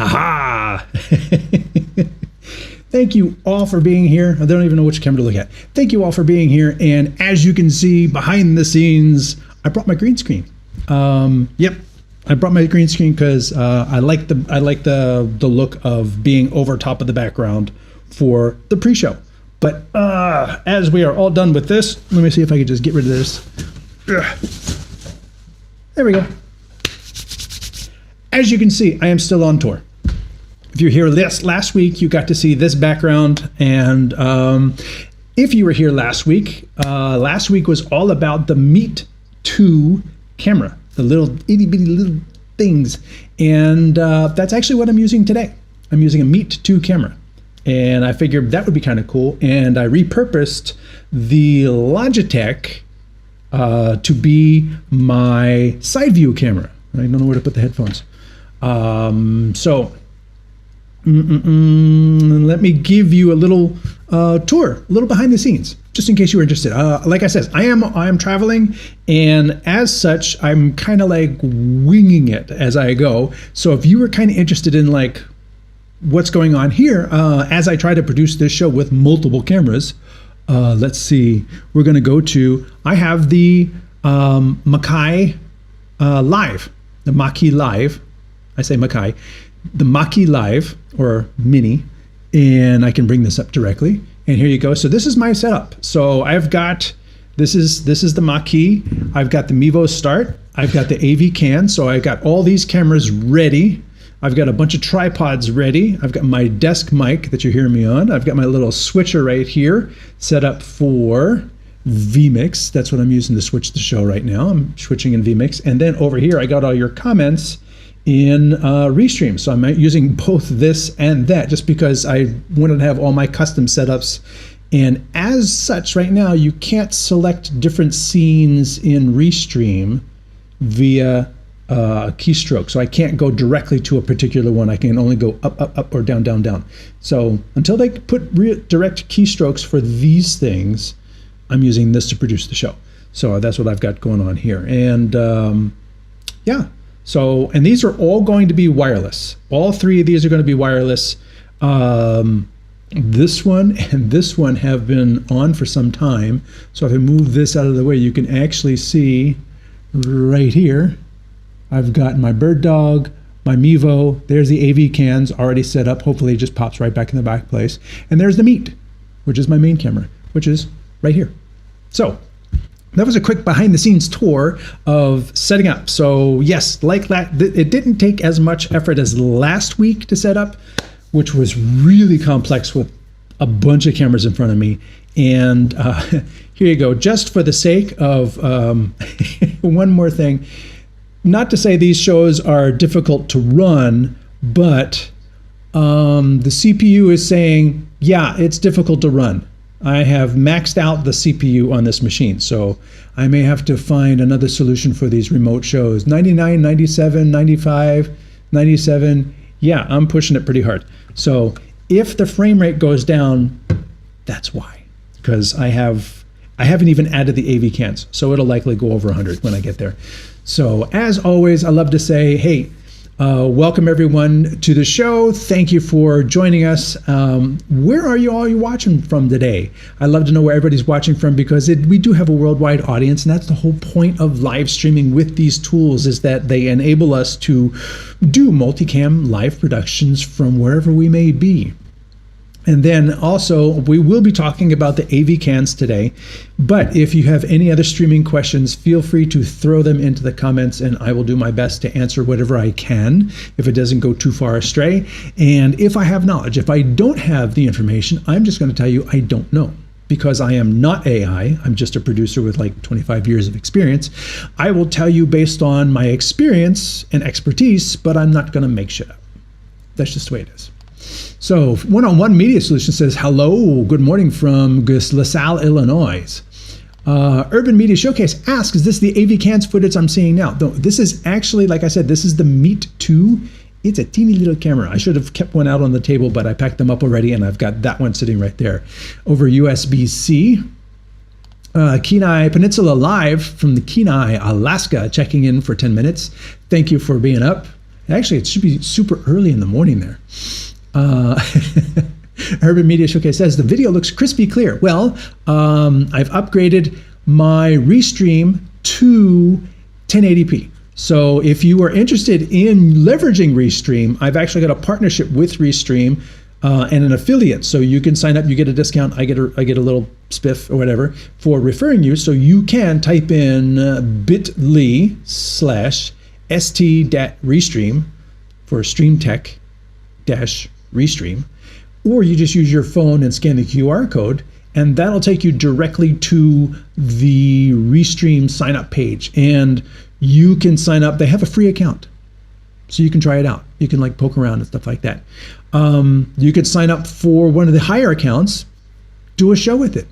Aha! Thank you all for being here. I don't even know which camera to look at. Thank you all for being here. And as you can see behind the scenes, I brought my green screen. Yep, I brought my green screen because I like the look of being over top of the background for the pre-show. But as we are all done with this, let me see if I can just get rid of this. There we go. As you can see, I am still on tour. If you're here last week, you got to see this background. And if you were here last week was all about the Meet 2 camera, the little itty bitty little things. And that's actually what I'm using today. I'm using a Meet 2 camera. And I figured that would be kind of cool. And I repurposed the Logitech to be my side view camera. I don't know where to put the headphones. Let me give you a little tour, a little behind the scenes, just in case you were interested. Like I said, I am traveling, and as such, I'm kind of like winging it as I go. So if you were kind of interested in like what's going on here, as I try to produce this show with multiple cameras, let's see, we're going to go to, I have the Makai Live, the Maki Live. I say Makai, the Maki Live or Mini, and I can bring this up directly. And here you go. So this is my setup. So I've got, this is the Maki. I've got the Mevo Start. I've got the AVKANS. So I've got all these cameras ready. I've got a bunch of tripods ready. I've got my desk mic that you're hearing me on. I've got my little switcher right here set up for vMix. That's what I'm using to switch the show right now. I'm switching in vMix. And then over here, I got all your comments in Restream. So I'm using both this and that just because I wanted to have all my custom setups. And as such, right now, you can't select different scenes in Restream via keystroke. So I can't go directly to a particular one. I can only go up, up, up, or down, down, down. So until they put direct keystrokes for these things, I'm using this to produce the show. So that's what I've got going on here. And yeah. So, and these are all going to be wireless. All three of these are going to be wireless. This one and this one have been on for some time. So if I move this out of the way, you can actually see right here, I've got my bird dog, my Mevo, there's the AVKANS already set up. Hopefully it just pops right back in the back place. And there's the Meet, which is my main camera, which is right here. So that was a quick behind the scenes tour of setting up. So yes, like that, it didn't take as much effort as last week to set up, which was really complex with a bunch of cameras in front of me. And here you go, just for the sake of one more thing, not to say these shows are difficult to run, but the CPU is saying, yeah, it's difficult to run. I have maxed out the CPU on this machine, so I may have to find another solution for these remote shows. 99, 97, 95, 97, yeah, I'm pushing it pretty hard. So if the frame rate goes down, that's why, because I haven't even added the AVKANS, so it'll likely go over 100 when I get there. So as always, I love to say, hey, welcome everyone to the show. Thank you for joining us. Where are you all watching from today? I love to know where everybody's watching from because we do have a worldwide audience, and that's the whole point of live streaming with these tools, is that they enable us to do multicam live productions from wherever we may be. And then also, we will be talking about the AVKANS today, but if you have any other streaming questions, feel free to throw them into the comments and I will do my best to answer whatever I can if it doesn't go too far astray. And if I have knowledge, if I don't have the information, I'm just going to tell you I don't know, because I am not AI. I'm just a producer with like 25 years of experience. I will tell you based on my experience and expertise, but I'm not going to make shit up. That's just the way it is. So One-on-One Media Solutions says, hello, good morning from LaSalle, Illinois. Urban Media Showcase asks, is this the AVKANS footage I'm seeing now? No, this is actually, like I said, this is the Meet 2. It's a teeny little camera. I should have kept one out on the table, but I packed them up already, and I've got that one sitting right there. Over USB-C. Kenai Peninsula Live from the Kenai, Alaska, checking in for 10 minutes. Thank you for being up. Actually, it should be super early in the morning there. Urban Media Showcase says the video looks crispy clear. Well, I've upgraded my Restream to 1080p. So if you are interested in leveraging Restream, I've actually got a partnership with Restream and an affiliate. So you can sign up, you get a discount, I get a little spiff or whatever for referring you. So you can type in bit.ly/st-restream for StreamTek -restream, or you just use your phone and scan the QR code, and that'll take you directly to the Restream sign up page. And you can sign up. They have a free account, so you can try it out. You can like poke around and stuff like that. You could sign up for one of the higher accounts, do a show with it.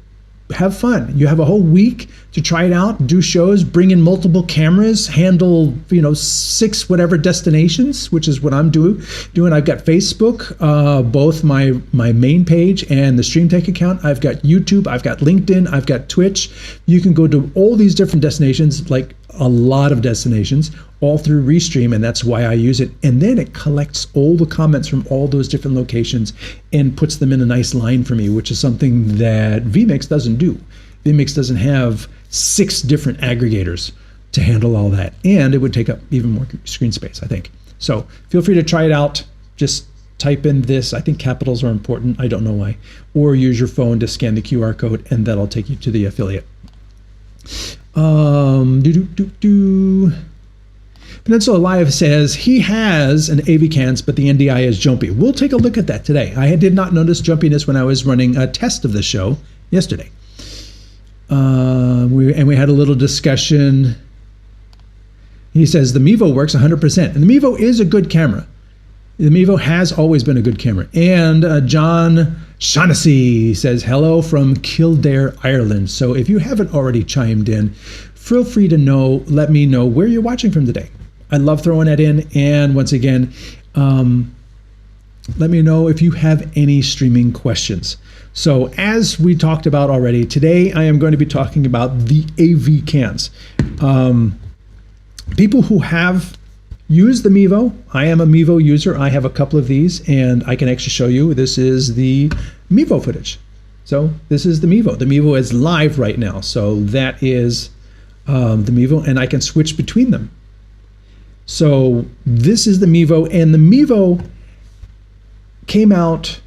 Have fun. You have a whole week to try it out, do shows, bring in multiple cameras, handle 6 whatever destinations, which is what I'm doing. I've got Facebook, both my main page and the StreamTek account. I've got YouTube, I've got LinkedIn, I've got Twitch. You can go to all these different destinations, like a lot of destinations, all through Restream, and that's why I use it. And then it collects all the comments from all those different locations and puts them in a nice line for me, which is something that vMix doesn't do. vMix doesn't have 6 different aggregators to handle all that, and it would take up even more screen space, I think. So feel free to try it out. Just type in this. I think capitals are important. I don't know why. Or use your phone to scan the QR code, and that'll take you to the affiliate. Peninsula Live says he has an AVKANS, but the NDI is jumpy. We'll take a look at that today. I did not notice jumpiness when I was running a test of the show yesterday. We had a little discussion. He says the Mevo works 100%, and the Mevo is a good camera. The Mevo has always been a good camera. And John Shaughnessy says hello from Kildare, Ireland. So if you haven't already chimed in, feel free to let me know where you're watching from today. I love throwing that in. And once again, let me know if you have any streaming questions. So as we talked about already, today I am going to be talking about the AVKANS. People who have used the Mevo, I am a Mevo user. I have a couple of these, and I can actually show you. This is the Mevo footage. So this is the Mevo. The Mevo is live right now. So that is the Mevo, and I can switch between them. So this is the Mevo, and the Mevo came out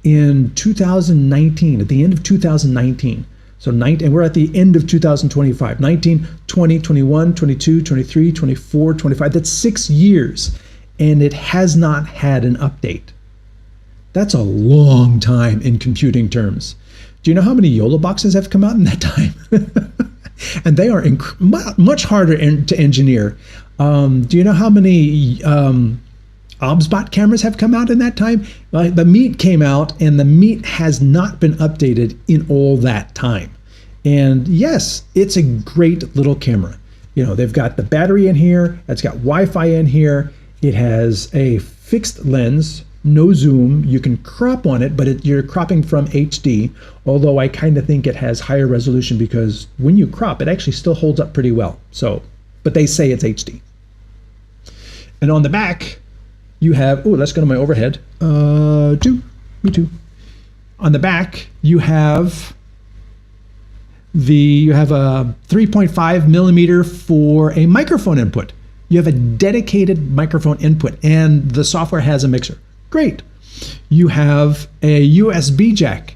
in 2019, at the end of 2019. So and we're at the end of 2025, 19, 20, 21, 22, 23, 24, 25. That's 6 years, and it has not had an update. That's a long time in computing terms. Do you know how many YOLO boxes have come out in that time? And they are much harder to engineer. Do you know how many OBSBot cameras have come out in that time? The Meet came out, and the Meet has not been updated in all that time. And yes, it's a great little camera. They've got the battery in here. It's got Wi-Fi in here. It has a fixed lens, no zoom. You can crop on it, but you're cropping from HD, although I kind of think it has higher resolution because when you crop, it actually still holds up pretty well. But they say it's HD. And on the back, you have, let's go to my overhead. Me too. On the back, you have a 3.5 millimeter for a microphone input. You have a dedicated microphone input, and the software has a mixer. Great. You have a USB jack,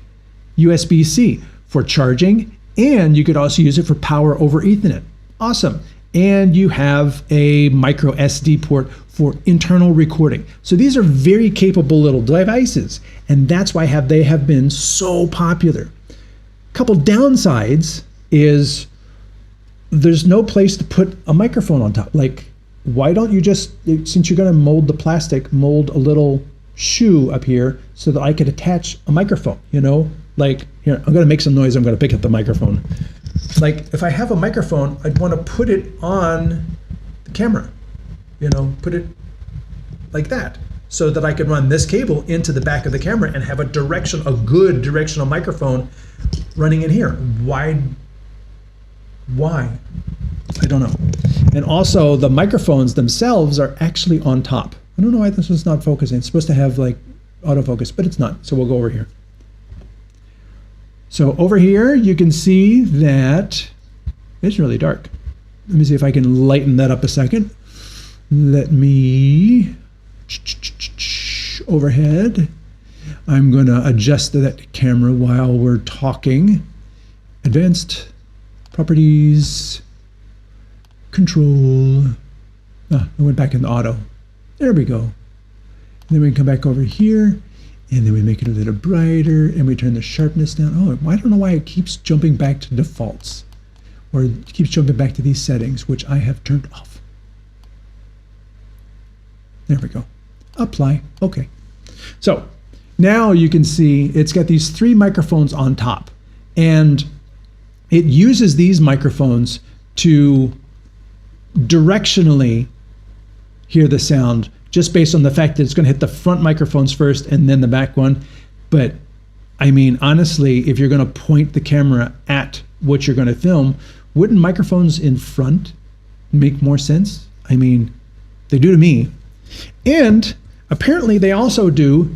USB-C for charging, and you could also use it for power over Ethernet. Awesome. And you have a micro SD port for internal recording. So these are very capable little devices, and that's why they have been so popular. Couple downsides is there's no place to put a microphone on top. Like, why don't you just, since you're going to mold the plastic, mold a little shoe up here so that I could attach a microphone, Like, here, I'm going to make some noise. I'm going to pick up the microphone. Like, if I have a microphone, I'd want to put it on the camera, put it like that, so that I could run this cable into the back of the camera and have a good directional microphone running in here. Why? I don't know. And also the microphones themselves are actually on top. I don't know why this was not focusing. It's supposed to have like autofocus, but it's not. So we'll go over here. So over here, you can see that it's really dark. Let me see if I can lighten that up a second. Let me overhead. I'm going to adjust that camera while we're talking. Advanced properties, control. I went back into auto. There we go. And then we can come back over here, and then we make it a little brighter, and we turn the sharpness down. Oh, I don't know why it keeps jumping back to defaults, or it keeps jumping back to these settings, which I have turned off. There we go. Apply. Okay. So now you can see it's got these 3 microphones on top, and it uses these microphones to directionally hear the sound just based on the fact that it's going to hit the front microphones first and then the back one. But I mean, honestly, if you're going to point the camera at what you're going to film, wouldn't microphones in front make more sense? I mean, they do to me. And apparently they also do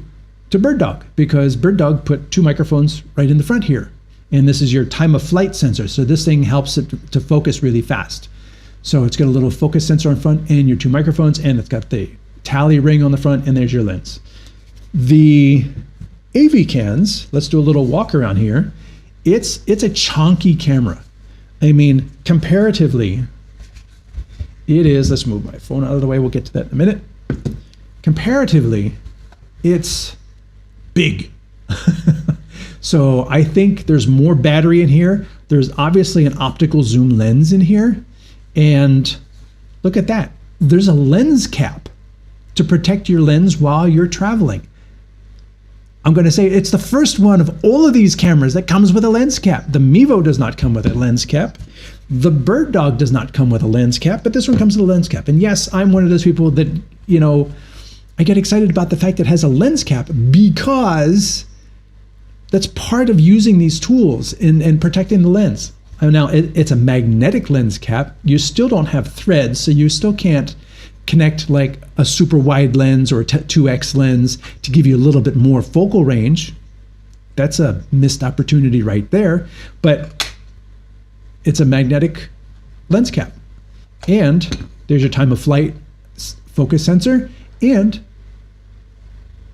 to BirdDog, because BirdDog put 2 microphones right in the front here. And this is your time of flight sensor. So this thing helps it to focus really fast. So it's got a little focus sensor in front and your 2 microphones, and it's got the tally ring on the front, and there's your lens. The AVKANS, let's do a little walk around here. It's a chonky camera. I mean, comparatively, it is, let's move my phone out of the way, we'll get to that in a minute. Comparatively, it's big. So I think there's more battery in here. There's obviously an optical zoom lens in here. And look at that. There's a lens cap to protect your lens while you're traveling. I'm going to say it's the first one of all of these cameras that comes with a lens cap. The Mevo does not come with a lens cap. The BirdDog does not come with a lens cap, but this one comes with a lens cap. And yes, I'm one of those people that, you know, I get excited about the fact that it has a lens cap, because that's part of using these tools and protecting the lens. Now, it's a magnetic lens cap. You still don't have threads, so you still can't connect like a super wide lens or a 2x lens to give you a little bit more focal range. That's a missed opportunity right there. But it's a magnetic lens cap. And there's your time of flight focus sensor, and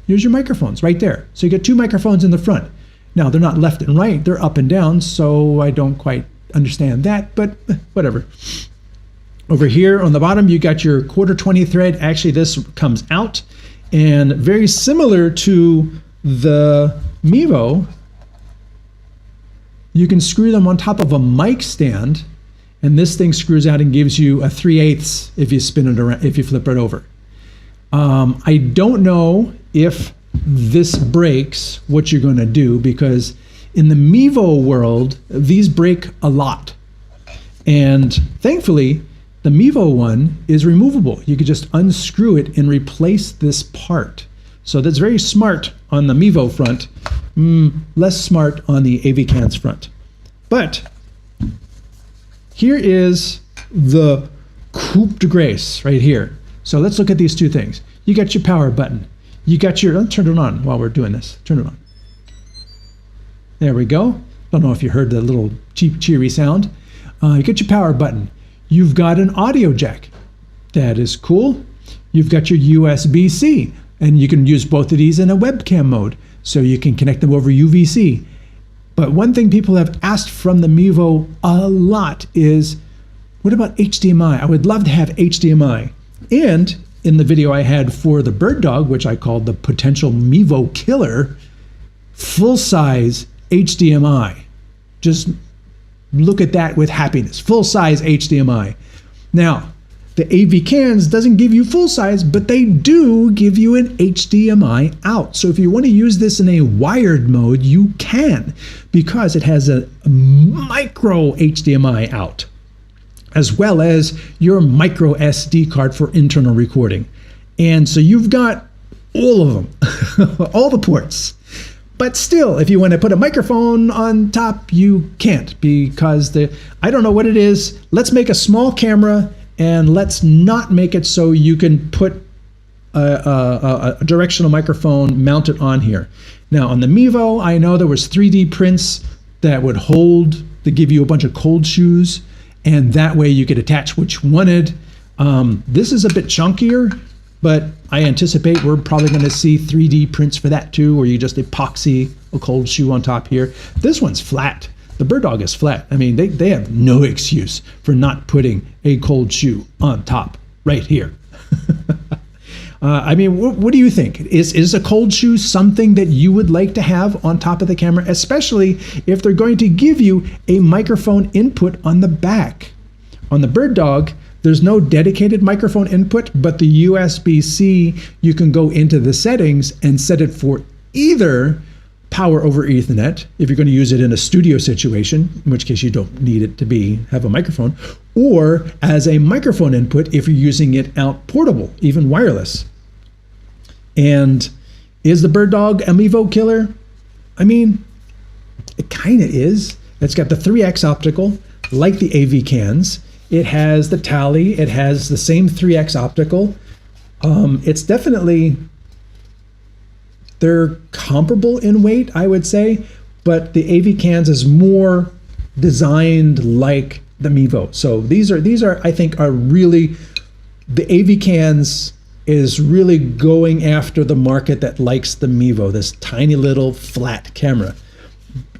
here's your microphones right there. So you get 2 microphones in the front. Now, they're not left and right, they're up and down, so I don't quite understand that, but whatever. Over here on the bottom, you got your 1/4 thread. Actually, this comes out, and very similar to the Mevo, you can screw them on top of a mic stand, and this thing screws out and gives you a 3/8 if you spin it around, if you flip it over. I don't know if this breaks what you're going to do, because in the Mevo world, these break a lot. And thankfully, the Mevo one is removable. You could just unscrew it and replace this part. So that's very smart on the Mevo front, less smart on the AVKANS front. But here is the coup de grace right here. So let's look at these 2 things. You got your power button. You got your, let's turn it on while we're doing this. Turn it on. There we go. Don't know if you heard the little cheap, cheery sound. You got your power button. You've got an audio jack. That is cool. You've got your USB-C, and you can use both of these in a webcam mode, so you can connect them over UVC. But one thing people have asked from the Mevo a lot is, what about HDMI? I would love to have HDMI. And in the video I had for the BirdDog, which I called the potential Mevo killer, full-size HDMI. Just look at that with happiness. Full-size HDMI. Now, the AVKANS doesn't give you full-size, but they do give you an HDMI out. So if you want to use this in a wired mode, you can, because it has a micro HDMI out, as well as your micro SD card for internal recording. And so you've got all of them, all the ports. But still, if you want to put a microphone on top, you can't, because I don't know what it is. Let's make a small camera and let's not make it so you can put a directional microphone mounted on here. Now on the Mevo, I know there was 3D prints that would hold, to give you a bunch of cold shoes, and that way you could attach what you wanted. This is a bit chunkier, but I anticipate we're probably going to see 3D prints for that too, where you just epoxy a cold shoe on top here. This one's flat. The Bird Dog is flat. I mean, they have no excuse for not putting a cold shoe on top right here. I mean, what do you think? Is a cold shoe something that you would like to have on top of the camera, especially if they're going to give you a microphone input on the back? On the Bird Dog, there's no dedicated microphone input, but the USB-C, you can go into the settings and set it for either power over Ethernet, if you're going to use it in a studio situation, in which case you don't need it to have a microphone, or as a microphone input if you're using it out portable, even wireless. And is the Bird Dog a Mevo killer? I mean, it kind of is. It's got the 3x optical, like the AVKANS. It has the tally. It has the same 3x optical. It's definitely, they're comparable in weight, I would say, but the AVKANS is more designed like the Mevo. So these are I think are really, the AVKANS is really going after the market that likes the Mevo, this tiny little flat camera.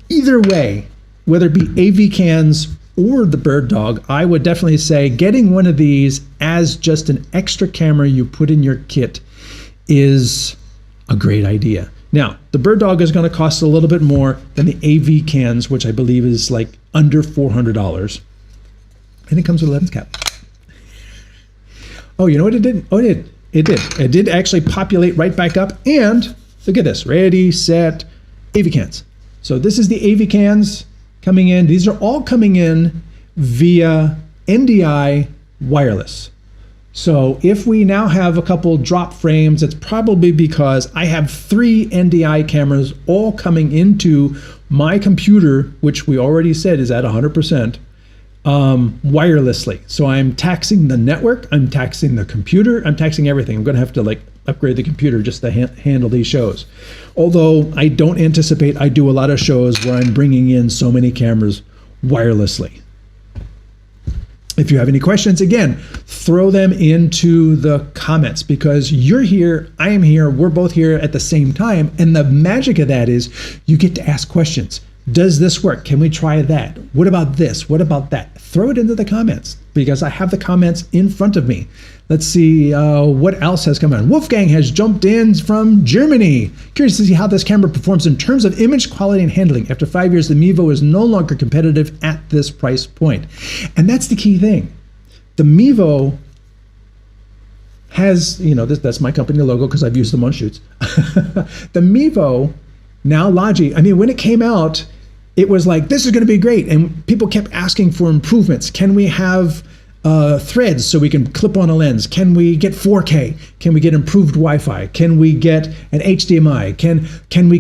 Either way, whether it be AVKANS or the Bird Dog, I would definitely say getting one of these as just an extra camera you put in your kit is a great idea. Now, the Bird Dog is going to cost a little bit more than the AVKANS, which I believe is like under $400. And it comes with a lens cap. Oh, you know what it did? Oh, it did. It did actually populate right back up. And look at this. Ready, set, AVKANS. So this is the AVKANS coming in. These are all coming in via NDI wireless. So if we now have a couple drop frames, it's probably because I have 3 NDI cameras all coming into my computer, which we already said is at 100%, wirelessly. So I'm taxing the network, I'm taxing the computer, I'm taxing everything. I'm going to have to like upgrade the computer just to handle these shows. Although I don't anticipate I do a lot of shows where I'm bringing in so many cameras wirelessly. If you have any questions, again, throw them into the comments, because you're here, I am here, we're both here at the same time. And the magic of that is you get to ask questions. Does this work? Can we try that? What about this? What about that? Throw it into the comments, because I have the comments in front of me. Let's see what else has come in. Wolfgang has jumped in from Germany. Curious to see how this camera performs in terms of image quality and handling. After 5 years, the Mevo is no longer competitive at this price point. And that's the key thing. The Mevo has, you know, that's my company logo because I've used them on shoots. The Mevo, now Logi, I mean, when it came out, it was like, this is going to be great. And people kept asking for improvements. Can we have threads so we can clip on a lens? Can we get 4K? Can we get improved Wi-Fi? Can we get an HDMI? Can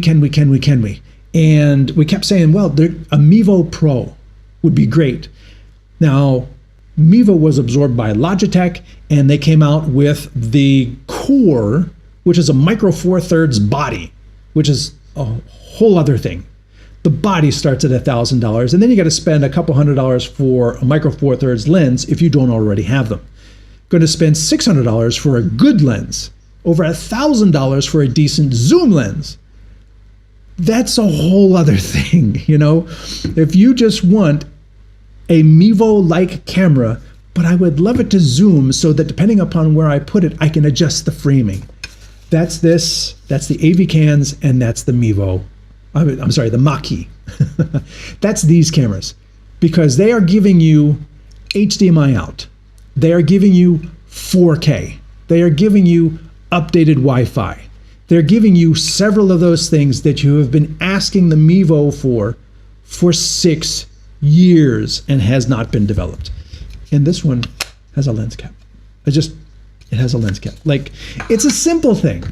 we? And we kept saying, well, a Mevo Pro would be great. Now, Mevo was absorbed by Logitech, and they came out with the Core, which is a micro 4/3 body, which is a whole other thing. The body starts at $1,000, and then you got to spend a couple $100 for a micro 4/3 lens if you don't already have them. Going to spend $600 for a good lens, over $1,000 for a decent zoom lens. That's a whole other thing, you know. If you just want a Mevo-like camera, but I would love it to zoom so that depending upon where I put it, I can adjust the framing. That's this, that's the AVKANS, and that's the Mevo. I'm sorry, the Maki. That's these cameras, because they are giving you HDMI out. They are giving you 4K. They are giving you updated Wi-Fi. They're giving you several of those things that you have been asking the Mevo for 6 years and has not been developed. And this one has a lens cap. It has a lens cap. Like, it's a simple thing.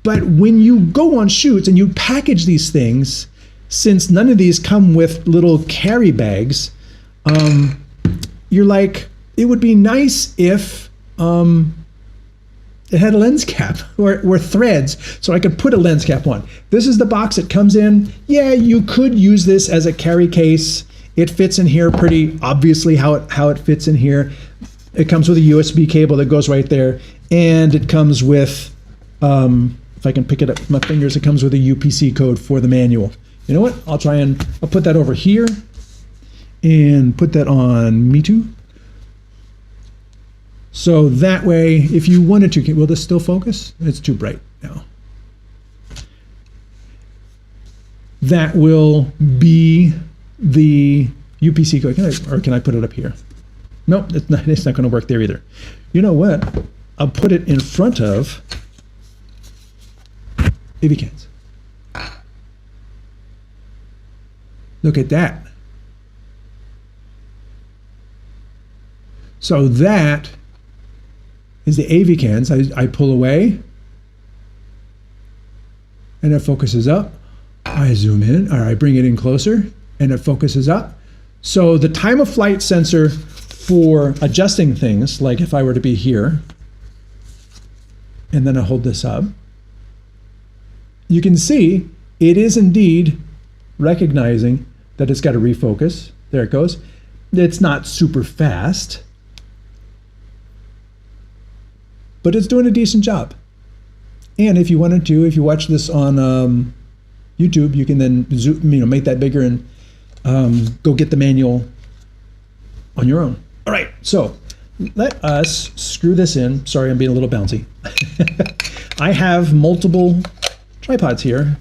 But when you go on shoots and you package these things, since none of these come with little carry bags, you're like, it would be nice if it had a lens cap or threads, so I could put a lens cap on. This is the box it comes in. Yeah, you could use this as a carry case. It fits in here pretty obviously how it fits in here. It comes with a USB cable that goes right there, and it comes with, if I can pick it up with my fingers, it comes with a UPC code for the manual. You know what? I'll put that over here and put that on Me Too. So that way, if you wanted to, will this still focus? It's too bright now. That will be the UPC code. Can I put it up here? Nope, it's not going to work there either. You know what? I'll put it in front of AVKANS. Look at that. So that is the AVKANS. I pull away, and it focuses up. I zoom in, or I bring it in closer, and it focuses up. So the time of flight sensor for adjusting things, like if I were to be here, and then I hold this up, you can see it is indeed recognizing that it's got to refocus. There it goes. It's not super fast, but it's doing a decent job. And if you wanted to, if you watch this on YouTube, you can then zoom, make that bigger and go get the manual on your own. All right, so let us screw this in. Sorry, I'm being a little bouncy. I have multiple tripods here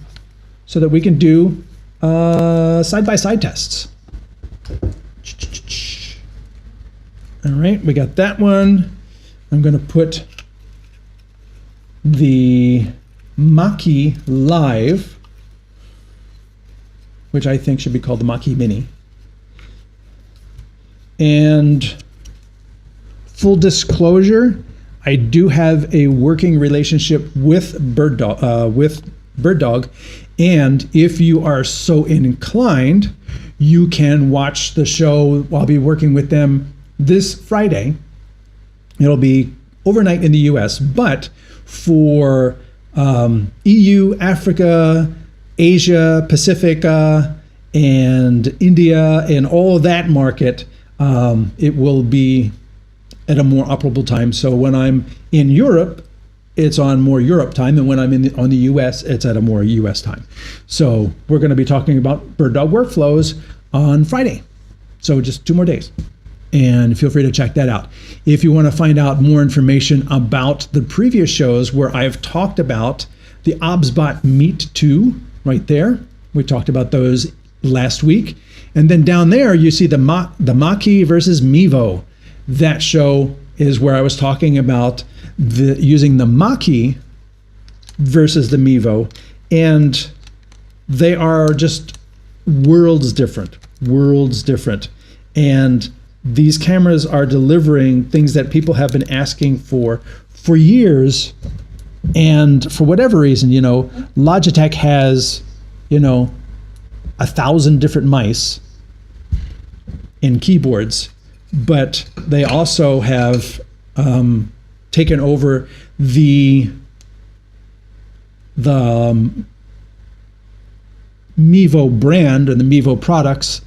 so that we can do side-by-side tests. All right, we got that one. I'm going to put the Maki Live, which I think should be called the Maki Mini. And full disclosure, I do have a working relationship with BirdDog, and if you are so inclined, you can watch the show. I'll be working with them this Friday. It'll be overnight in the US, but for EU, Africa, Asia, Pacifica, and India, and all of that market, it will be at a more operable time. So when I'm in Europe, it's on more Europe time, and when I'm on the US, it's at a more US time. So we're going to be talking about BirdDog workflows on Friday. So just 2 more days. And feel free to check that out. If you want to find out more information about the previous shows where I've talked about the OBSBot Meet 2 right there, we talked about those last week. And then down there, you see the Maki versus Mevo. That show is where I was talking about using the Maki versus the Mevo. And they are just worlds different. And these cameras are delivering things that people have been asking for years. And for whatever reason, Logitech has, 1,000 different mice and keyboards, but they also have taken over the Mevo brand and the Mevo products.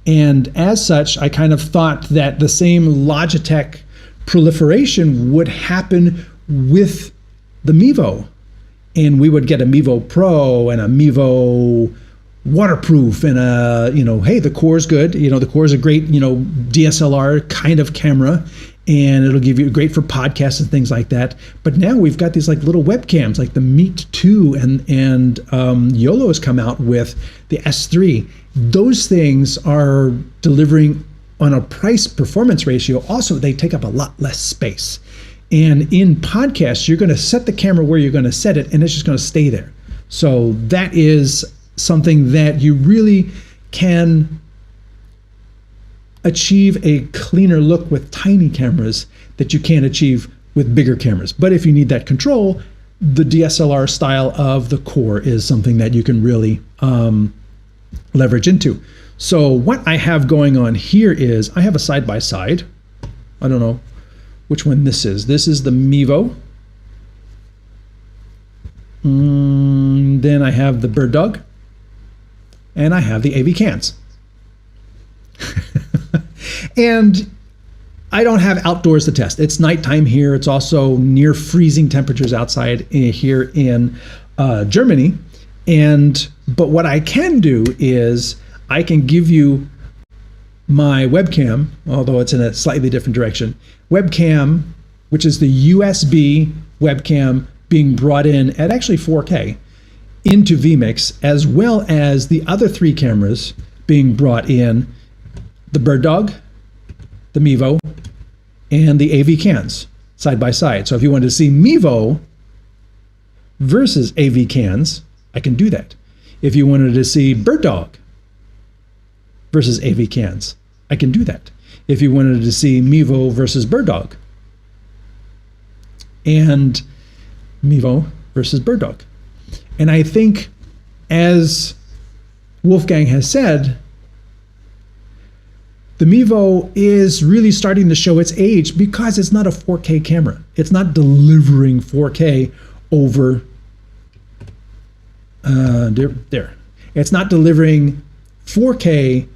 And as such, I kind of thought that the same Logitech proliferation would happen with the Mevo. And we would get a Mevo Pro and a Mevo waterproof and hey, the core is good. The core is a great, DSLR kind of camera, and it'll give you great for podcasts and things like that. But now we've got these like little webcams, like the Meet 2 and YOLO has come out with the S3. Those things are delivering on a price performance ratio. Also, they take up a lot less space. And in podcasts, you're going to set the camera where you're going to set it, and it's just going to stay there. So that is something that you really can achieve a cleaner look with tiny cameras that you can't achieve with bigger cameras. But if you need that control, the DSLR style of the core is something that you can really leverage into. So what I have going on here is I have a side-by-side I don't know which one this is. This is the Mevo. Then I have the Bird Dog. And I have the AVKANS. And I don't have outdoors to test. It's nighttime here. It's also near freezing temperatures outside here in Germany. But what I can do is I can give you my webcam, although it's in a slightly different direction. Webcam, which is the USB webcam being brought in at actually 4K into vMix, as well as the other 3 cameras being brought in, the Bird Dog, the Mevo, and the AVKANS side by side. So if you wanted to see Mevo versus AVKANS, I can do that. If you wanted to see Bird Dog versus AVKANS, I can do that. If you wanted to see Mevo versus Bird Dog, and Mevo versus Bird Dog. And I think, as Wolfgang has said, the Mevo is really starting to show its age because it's not a 4K camera. It's not delivering 4K over there. It's not delivering 4K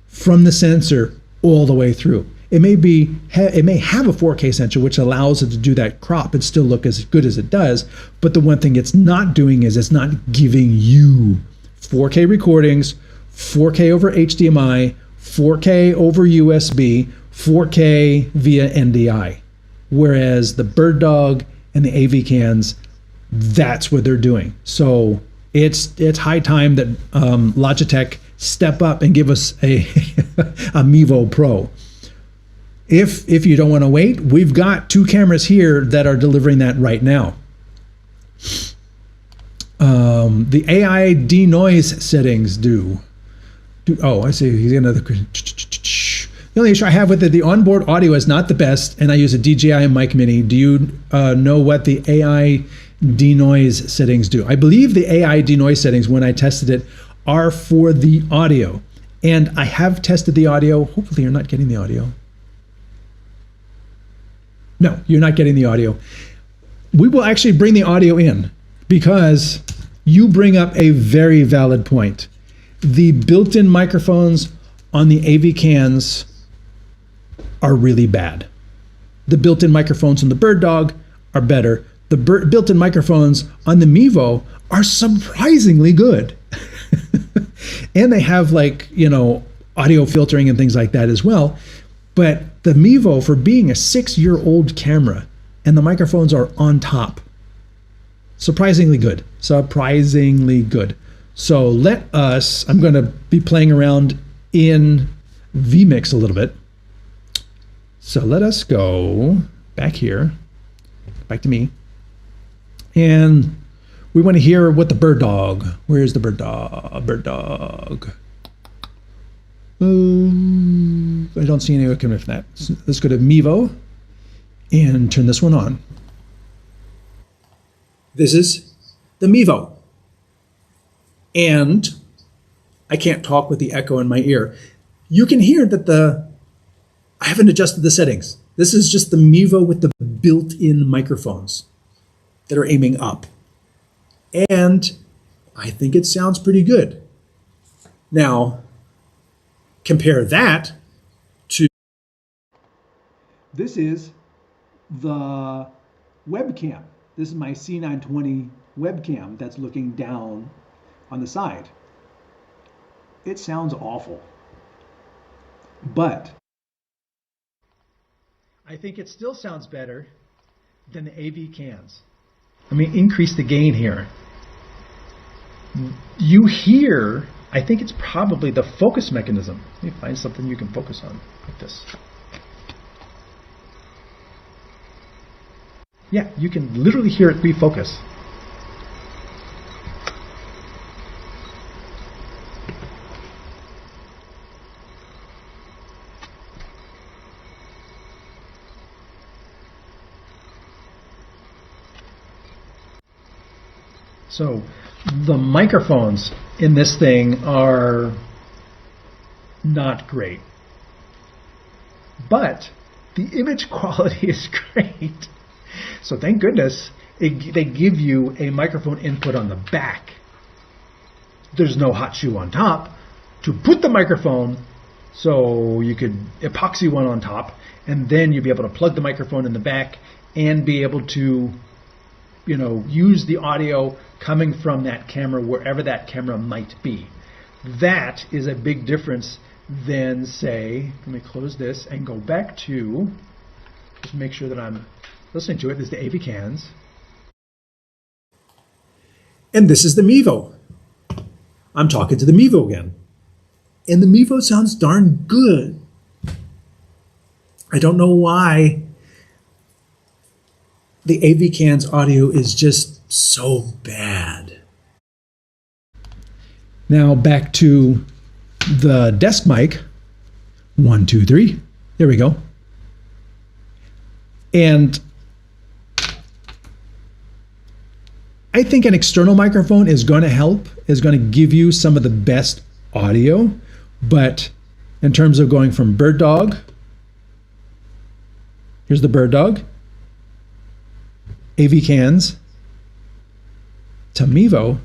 from the sensor all the way through. It may have a 4K sensor which allows it to do that crop and still look as good as it does, but the one thing it's not doing is it's not giving you 4K recordings, 4K over HDMI, 4K over USB, 4K via NDI. Whereas the Bird Dog and the AVKANS, that's what they're doing. So it's high time that Logitech step up and give us a Mevo Pro. If you don't want to wait, we've got 2 cameras here that are delivering that right now. The AI denoise settings do. Oh, I see. He's another. The only issue I have with it, the onboard audio is not the best, and I use a DJI Mic Mini. Do you know what the AI denoise settings do? I believe the AI denoise settings, when I tested it, are for the audio. And I have tested the audio. Hopefully you're not getting the audio. No, you're not getting the audio. We will actually bring the audio in because you bring up a very valid point. The built-in microphones on the AVKANS are really bad. The built-in microphones on the Bird Dog are better. The built-in microphones on the Mevo are surprisingly good. And they have, like, audio filtering and things like that as well. But the Mevo, for being a 6-year-old camera, and the microphones are on top, surprisingly good. Surprisingly good. So I'm going to be playing around in vMix a little bit. So let us go back here, back to me. And we want to hear what the Bird Dog, where's the Bird Dog? Bird Dog. I don't see any coming from that. So let's go to Mevo and turn this one on. This is the Mevo. And I can't talk with the echo in my ear. You can hear that I haven't adjusted the settings. This is just the Mevo with the built-in microphones that are aiming up. And I think it sounds pretty good. Now, compare that to... This is the webcam. This is my C920 webcam that's looking down on the side. It sounds awful. But I think it still sounds better than the AVKANS. Let me increase the gain here. You hear, I think it's probably the focus mechanism. Let me find something you can focus on, like this. Yeah, you can literally hear it refocus. So the microphones in this thing are not great. But the image quality is great. So thank goodness they give you a microphone input on the back. There's no hot shoe on top to put the microphone, so you could epoxy one on top, and then you'd be able to plug the microphone in the back and be able to, you know, use the audio coming from that camera wherever that camera might be. That is a big difference than, say, let me close this and go back to, just make sure that I'm listening to it. This is the AVKANS. And this is the Mevo. I'm talking to the Mevo again. And the Mevo sounds darn good. I don't know why the AVKANS audio is just so bad. Now back to the desk mic. 1, 2, 3. There we go. And I think an external microphone is going to help, is going to give you some of the best audio. But in terms of going from bird dog, here's the bird dog, AVKANS, to Mevo,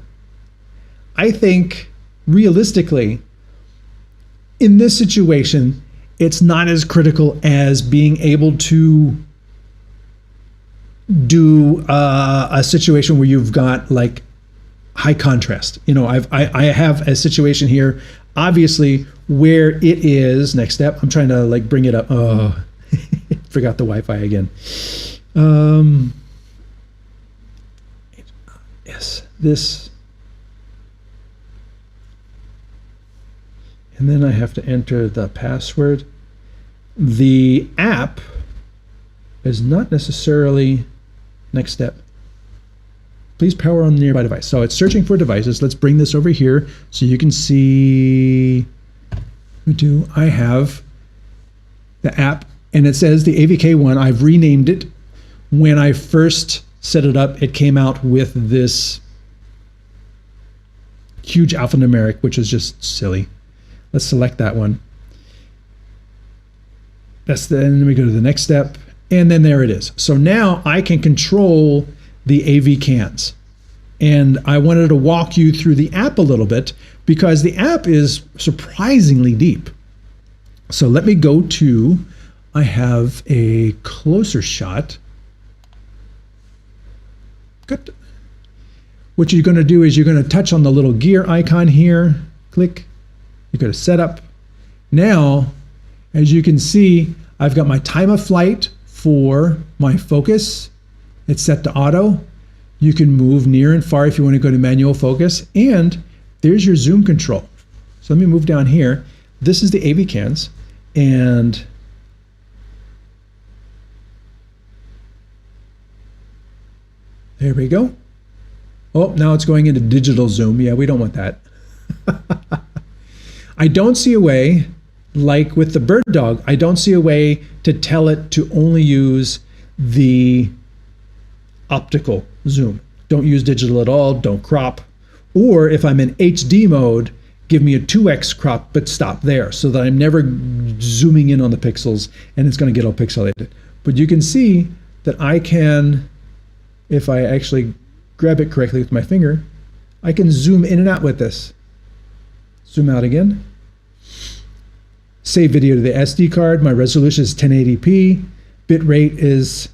I think realistically, in this situation, it's not as critical as being able to do a situation where you've got like high contrast. You know, I have a situation here, obviously, where it is, next step, I'm trying to like bring it up. Oh, forgot the Wi-Fi again. Yes, this. And then I have to enter the password. The app is not necessarily, next step. Please power on the nearby device. So it's searching for devices. Let's bring this over here so you can see. I have the app, and it says the AVK one. I've renamed it. When I first set it up, it came out with this huge alphanumeric, which is just silly. Let's select that one. And then we go to the next step, and then there it is. So now I can control the AVKANS. And I wanted to walk you through the app a little bit because the app is surprisingly deep. So let me go to, I have a closer shot. Good. What you're going to do is you're going to touch on the little gear icon here, click, you go to setup. Now, as you can see, I've got my time of flight for my focus. It's set to auto. You can move near and far if you want to go to manual focus. And there's your zoom control. So let me move down here. This is the AVKANS. And there we go. Oh, now it's going into digital zoom. Yeah, we don't want that. I don't see a way, like with the bird dog, I don't see a way to tell it to only use the optical zoom. Don't use digital at all, don't crop. Or if I'm in HD mode, give me a 2x crop, but stop there so that I'm never zooming in on the pixels and it's going to get all pixelated. But you can see that I can, if I actually grab it correctly with my finger, I can zoom in and out with this. Zoom out again. Save video to the SD card. My resolution is 1080p. Bit rate is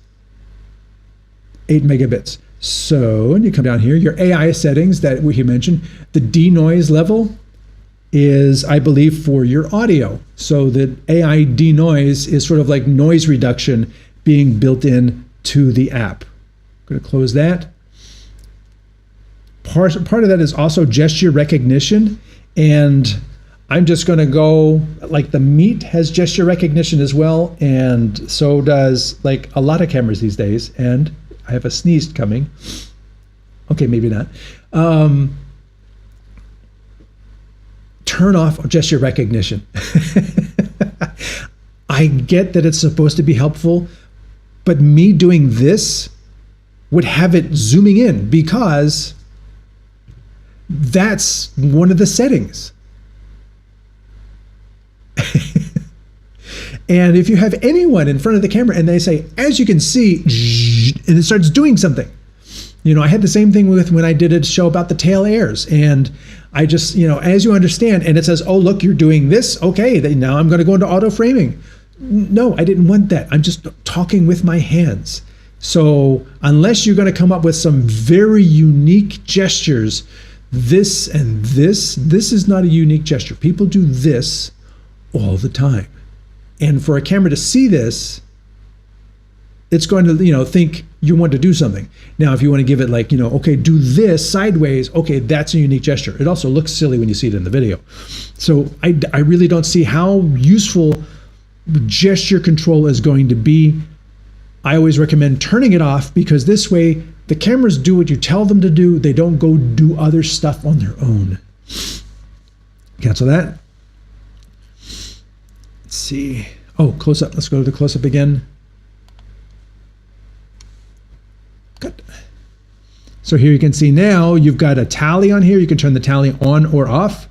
8 megabits. So, and you come down here, your AI settings that we mentioned, the denoise level is, I believe, for your audio. So the AI denoise is sort of like noise reduction being built in to the app. I'm going to close that. Part of that is also gesture recognition, and I'm just going to go, like the Meet has gesture recognition as well, and so does like a lot of cameras these days, and I have a sneeze coming. Okay, maybe not. Turn off gesture recognition. I get that it's supposed to be helpful, but me doing this would have it zooming in because that's one of the settings. And if you have anyone in front of the camera and they say, as you can see, and it starts doing something. You know, I had the same thing with when I did a show about the tail airs, and I just, you know, as you understand, and it says, oh, look, you're doing this. Okay, now I'm going to go into auto framing. No, I didn't want that. I'm just talking with my hands. So unless you're going to come up with some very unique gestures, this and this is not a unique gesture. People do this all the time. And for a camera to see this, it's going to, you know, think you want to do something. Now, if you want to give it like, you know, okay, do this sideways, okay, that's a unique gesture. It also looks silly when you see it in the video. So I really don't see how useful gesture control is going to be. I always recommend turning it off, because this way the cameras do what you tell them to do. They don't go do other stuff on their own. Cancel that. Let's see. Oh, close up. Let's go to the close up again. Good. So here you can see now you've got a tally on here. You can turn the tally on or off.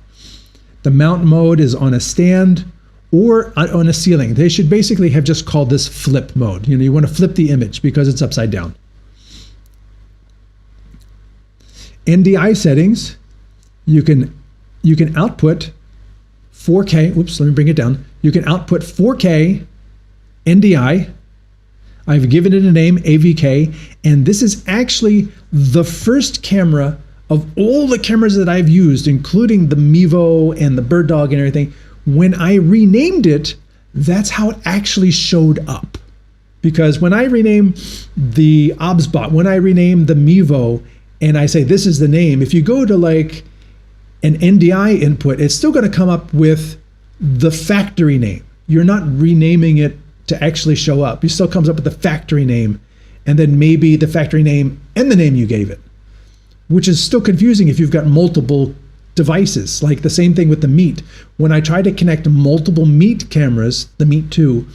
The mount mode is on a stand or on a ceiling. They should basically have just called this flip mode. You know, you want to flip the image because it's upside down. NDI settings, you can output 4K. Oops, let me bring it down. You can output 4K NDI. I've given it a name, AVK, and this is actually the first camera of all the cameras that I've used, including the Mevo and the Bird Dog and everything. When I renamed it, that's how it actually showed up. Because when I rename the OBSBot, when I rename the Mevo, and I say this is the name, if you go to like an NDI input, it's still going to come up with the factory name. You're not renaming it to actually show up. It still comes up with the factory name, and then maybe the factory name and the name you gave it, which is still confusing if you've got multiple devices. Like the same thing with the Meet. When I try to connect multiple Meet cameras, the Meet 2,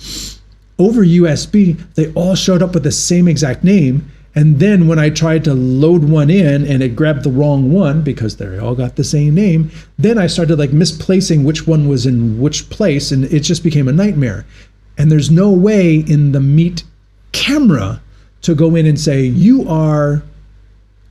over USB, they all showed up with the same exact name. And then when I tried to load one in and it grabbed the wrong one because they all got the same name, then I started like misplacing which one was in which place, and it just became a nightmare. And there's no way in the Meet camera to go in and say, you are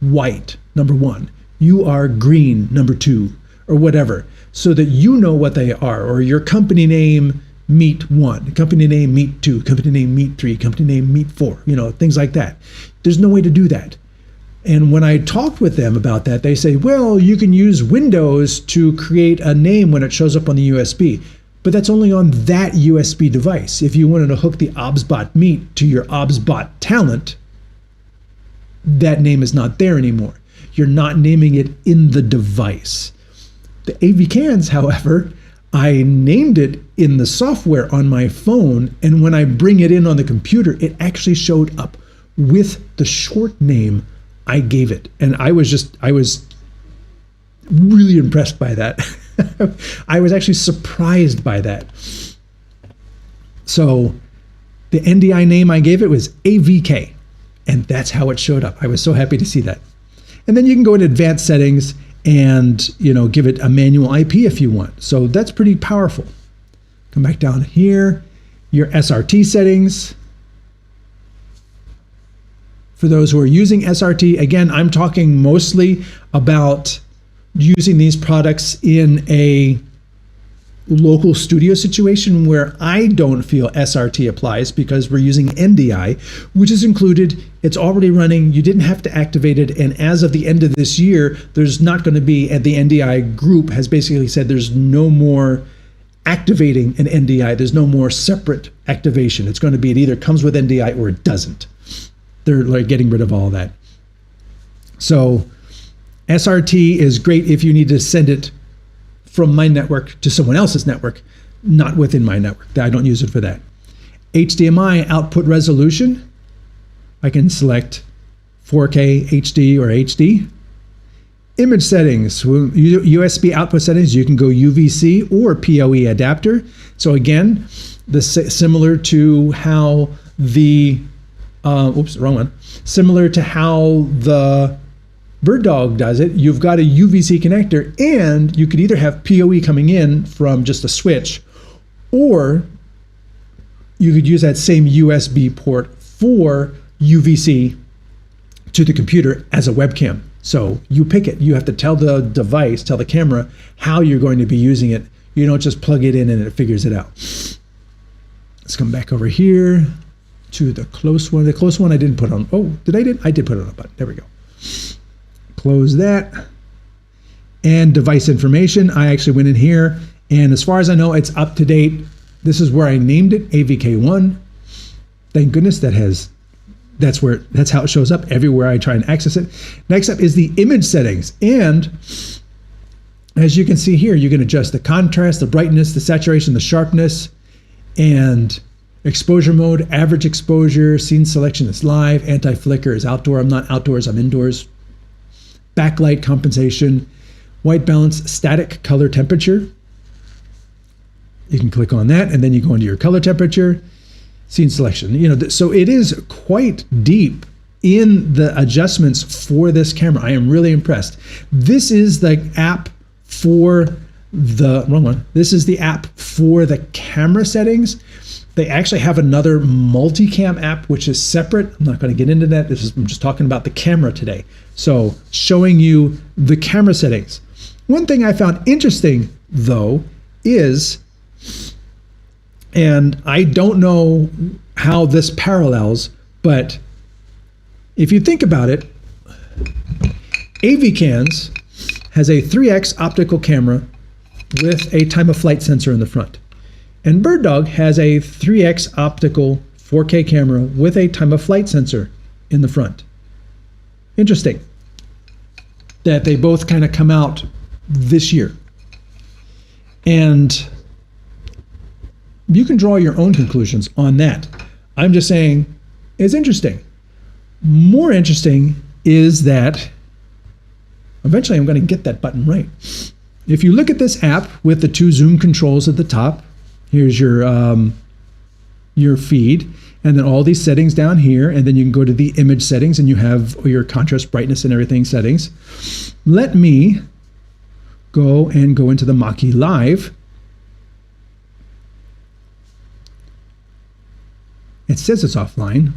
white, number 1. You are green, number 2, or whatever, so that you know what they are, or your company name, Meet 1, company name, Meet 2, company name, Meet 3, company name, Meet 4, you know, things like that. There's no way to do that. And when I talked with them about that, they say, well, you can use Windows to create a name when it shows up on the USB. But that's only on that USB device. If you wanted to hook the OBSBot Meet to your OBSBot Talent, that name is not there anymore. You're not naming it in the device. The AVKANS, however, I named it in the software on my phone, and when I bring it in on the computer, it actually showed up with the short name I gave it. And I was really impressed by that. I was actually surprised by that. So the NDI name I gave it was AVK, and that's how it showed up. I was so happy to see that. And then you can go into advanced settings and, you know, give it a manual IP if you want. So that's pretty powerful. Come back down here, your SRT settings. For those who are using SRT, again, I'm talking mostly about using these products in a local studio situation where I don't feel SRT applies, because we're using NDI, which is included. It's already running. You didn't have to activate it. And as of the end of this year, there's not going to be, at the NDI group has basically said there's no more activating an NDI. There's no more separate activation. It's going to be, it either comes with NDI or it doesn't. They're like getting rid of all that. So SRT is great if you need to send it from my network to someone else's network, not within my network. I don't use it for that. HDMI output resolution, I can select 4K, HD, or HD. Image settings, USB output settings, you can go UVC or PoE adapter. So again, similar to how the, similar to how the Bird Dog does it, you've got a UVC connector, and you could either have PoE coming in from just a switch, or you could use that same USB port for UVC to the computer as a webcam. So you pick it. You have to tell the device, tell the camera how you're going to be using it. You don't just plug it in and it figures it out. Let's come back over here to the close one. The close one I didn't put on. Oh, I did put it on a button. There we go. Close that. And device information. I actually went in here, and as far as I know, it's up to date. This is where I named it, AVK1. Thank goodness that's how it shows up everywhere I try and access it. Next up is the image settings. And as you can see here, you can adjust the contrast, the brightness, the saturation, the sharpness, and exposure mode, average exposure, scene selection is live, anti-flicker is outdoor. I'm not outdoors, I'm indoors. Backlight compensation, white balance, static color temperature. You can click on that, and then you go into your color temperature, scene selection. You know, so it is quite deep in the adjustments for this camera. I am really impressed. This is the app for the wrong one. This is the app for the camera settings. They actually have another multicam app, which is separate. I'm not going to get into that. I'm just talking about the camera today. So showing you the camera settings. One thing I found interesting, though, is, and I don't know how this parallels, but if you think about it, AVKANS has a 3x optical camera with a time of flight sensor in the front. And BirdDog has a 3x optical 4K camera with a time of flight sensor in the front. Interesting that they both kind of come out this year. And you can draw your own conclusions on that. I'm just saying it's interesting. More interesting is that eventually I'm going to get that button right. If you look at this app with the 2 zoom controls at the top, here's your feed, and then all these settings down here, and then you can go to the image settings and you have your contrast, brightness, and everything settings. Let me go into the Mach-E Live. It says it's offline.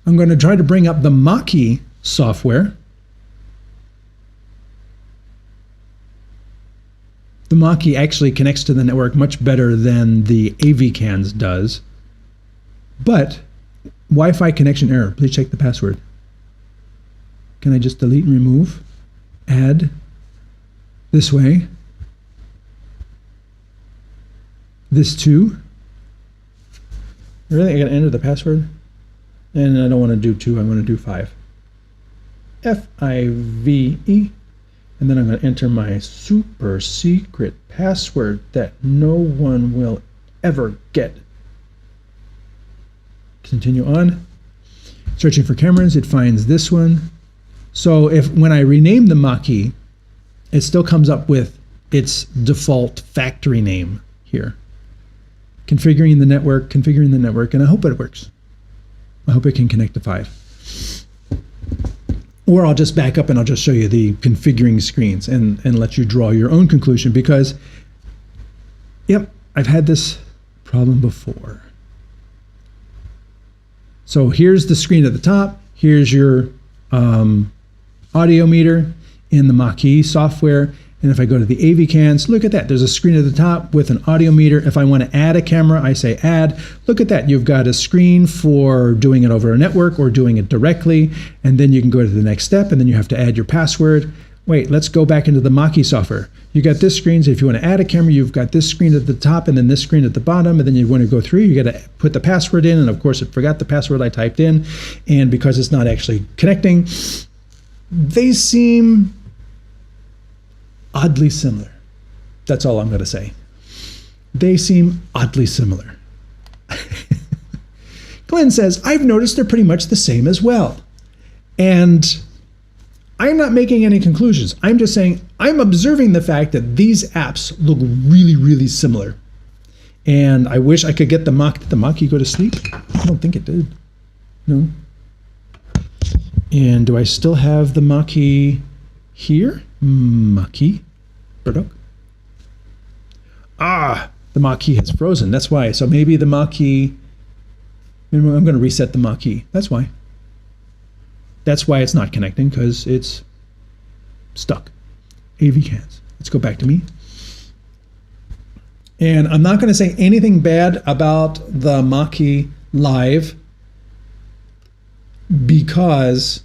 I'm going to try to bring up the Mach-E software. The Mach-E actually connects to the network much better than the AVKANS does. But Wi-Fi connection error. Please check the password. Can I just delete and remove? Add this way. This too. Really? I gotta enter the password? And I don't want to do 2, I'm going to do 5. F-I-V-E. And then I'm going to enter my super secret password that no one will ever get. Continue on. Searching for cameras, it finds this one. So when I rename the Mach-E, it still comes up with its default factory name here. Configuring the network, and I hope it works. I hope it can connect to 5. Or I'll just back up and I'll just show you the configuring screens and let you draw your own conclusion, because, yep, I've had this problem before. So here's the screen at the top. Here's your audio meter in the Mach-E software. And if I go to the AVKANS, look at that. There's a screen at the top with an audio meter. If I want to add a camera, I say add. Look at that. You've got a screen for doing it over a network or doing it directly. And then you can go to the next step, and then you have to add your password. Wait, let's go back into the Mach-E software. You got this screen. So if you want to add a camera, you've got this screen at the top and then this screen at the bottom. And then you want to go through, you got to put the password in. And of course, it forgot the password I typed in. And because it's not actually connecting, they seem oddly similar. That's all I'm going to say. They seem oddly similar. Glenn says, I've noticed they're pretty much the same as well. And I'm not making any conclusions. I'm just saying I'm observing the fact that these apps look really, really similar. And I wish I could get did the Mach-E go to sleep? I don't think it did. No. And do I still have the Mach-E here? Mach-E. BirdDog. The Mach-E has frozen. That's why. So maybe the Mach-E, I'm going to reset the Mach-E. That's why. That's why it's not connecting, because it's stuck. AVKANS. Let's go back to me. And I'm not going to say anything bad about the Mach-E Live because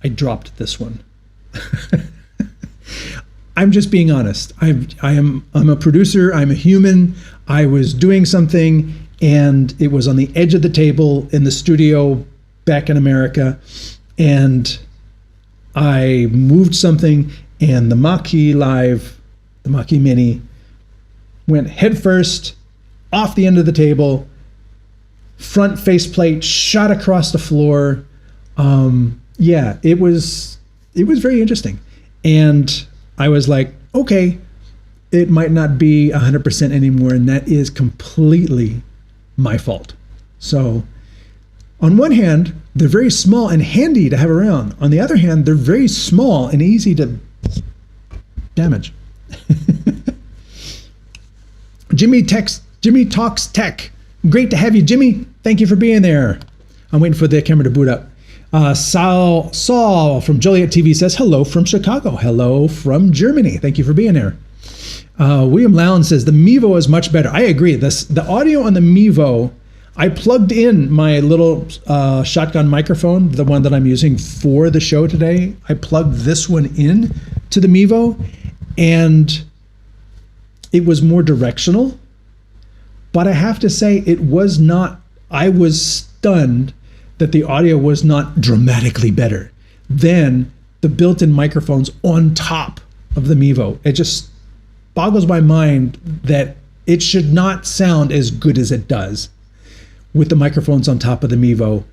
I dropped this one. I'm just being honest. I'm a producer. I'm a human. I was doing something and it was on the edge of the table in the studio back in America, and I moved something, and the Mach-E Live, the Mach-E Mini, went headfirst off the end of the table, front faceplate shot across the floor. Yeah, it was very interesting, and I was like, okay, it might not be 100% anymore, and that is completely my fault. So on one hand, they're very small and handy to have around. On the other hand, they're very small and easy to damage. Jimmy Talks Tech. Great to have you, Jimmy. Thank you for being there. I'm waiting for the camera to boot up. Saul from Joliet TV says, hello from Chicago. Hello from Germany. Thank you for being there. William Lown says, the Mevo is much better. I agree. The audio on the Mevo, I plugged in my little shotgun microphone, the one that I'm using for the show today. I plugged this one in to the Mevo, and it was more directional. But I have to say, it was not, I was stunned that the audio was not dramatically better than the built-in microphones on top of the Mevo. It just boggles my mind that it should not sound as good as it does with the microphones on top of the Mevo,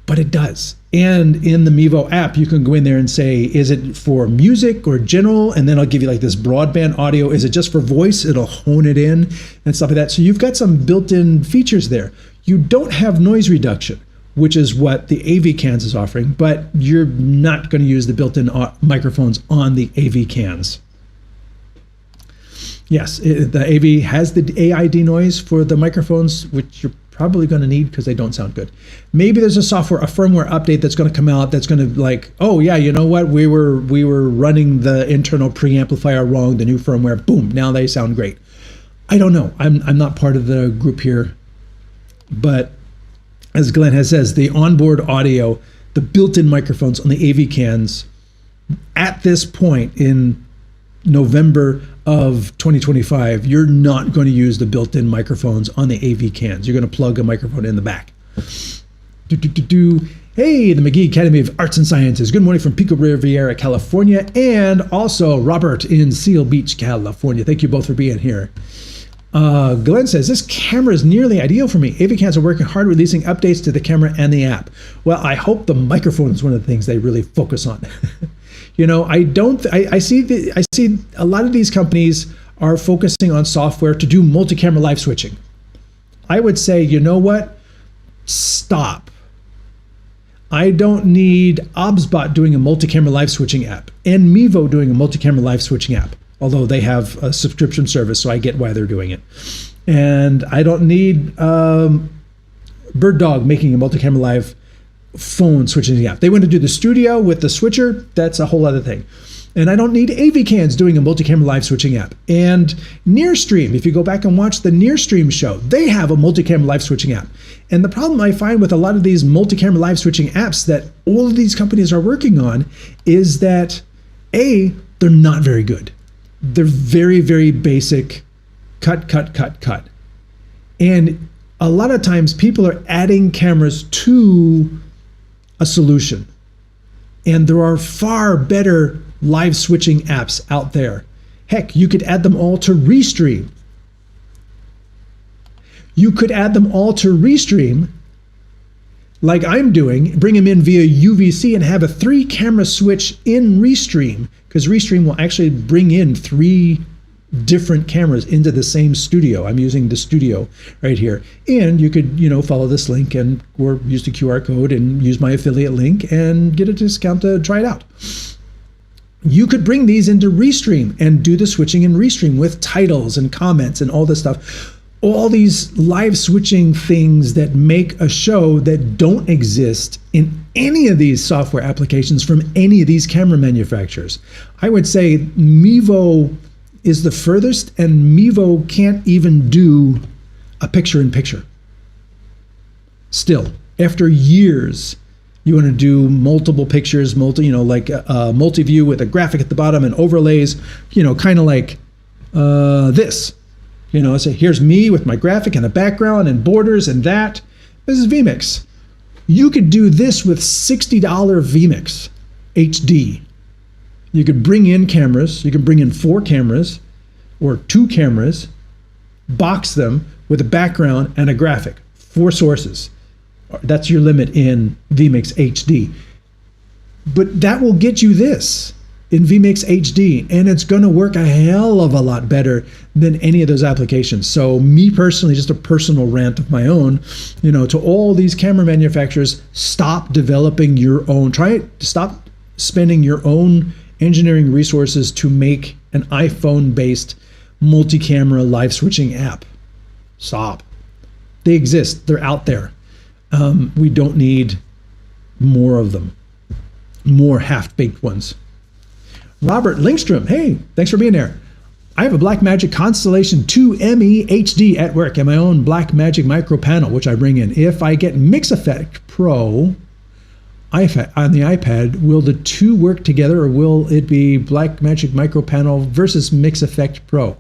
but it does. And in the Mevo app, you can go in there and say, is it for music or general? And then I'll give you like this broadband audio. Is it just for voice? It'll hone it in and stuff like that. So you've got some built-in features there. You don't have noise reduction, which is what the AVKANS is offering, but you're not going to use the built-in microphones on the AVKANS. Yes, the AV has the AI denoise for the microphones, which you're probably going to need because they don't sound good. Maybe there's a firmware update that's going to come out that's going to like, oh yeah, you know what? We were running the internal preamplifier wrong. The new firmware, boom, now they sound great. I don't know. I'm not part of the group here, but as Glenn has says, the onboard audio, the built-in microphones on the AVKANS at this point in November of 2025, you're not going to use the built-in microphones on the AVKANS. You're going to plug a microphone in the back. Hey, the McGee Academy of Arts and Sciences. Good morning from Pico Riviera, California, and also Robert in Seal Beach, California. Thank you both for being here. Glenn says, this camera is nearly ideal for me. AVKANS are working hard releasing updates to the camera and the app. Well, I hope the microphone is one of the things they really focus on. You know, I see a lot of these companies are focusing on software to do multi-camera live switching. I would say, you know what? Stop. I don't need OBSBot doing a multi-camera live switching app and Mevo doing a multi-camera live switching app, although they have a subscription service, so I get why they're doing it. And I don't need Bird Dog making a multi-camera live phone switching app. They want to do the studio with the switcher. That's a whole other thing. And I don't need AVKANS doing a multi-camera live switching app. And Restream, if you go back and watch the Restream show, they have a multi-camera live switching app. And the problem I find with a lot of these multi-camera live switching apps that all of these companies are working on is that A, they're not very good. They're very, very basic, cut. And a lot of times people are adding cameras to a solution. And there are far better live switching apps out there. Heck, you could add them all to Restream. You could add them all to Restream, like I'm doing, bring them in via UVC and have a 3-camera switch in Restream, because Restream will actually bring in 3 different cameras into the same studio. I'm using the studio right here. And you could, follow this link or use the QR code and use my affiliate link and get a discount to try it out. You could bring these into Restream and do the switching in Restream with titles and comments and all this stuff. All these live switching things that make a show that don't exist in any of these software applications from any of these camera manufacturers. I would say Mevo is the furthest, and Mevo can't even do a picture-in-picture. Still, after years, you want to do multiple pictures, like a multi-view with a graphic at the bottom and overlays, kind of like this. So here's me with my graphic and a background and borders and that. This is vMix. You could do this with $60 vMix HD. You could bring in cameras. You can bring in 4 cameras or 2 cameras, box them with a background and a graphic, 4 sources. That's your limit in vMix HD. But that will get you this in vMix HD, and it's going to work a hell of a lot better than any of those applications. So me personally, just a personal rant of my own, to all these camera manufacturers, stop developing your own. Stop spending your own engineering resources to make an iPhone-based multi-camera live switching app. Stop. They exist. They're out there. We don't need more of them, more half-baked ones. Robert Lindstrom, hey, thanks for being there. I have a Blackmagic Constellation 2 ME HD at work and my own Blackmagic micro panel, which I bring in. If I get Mix Effect Pro on the iPad, will the two work together, or will it be Blackmagic micro panel versus Mix Effect Pro?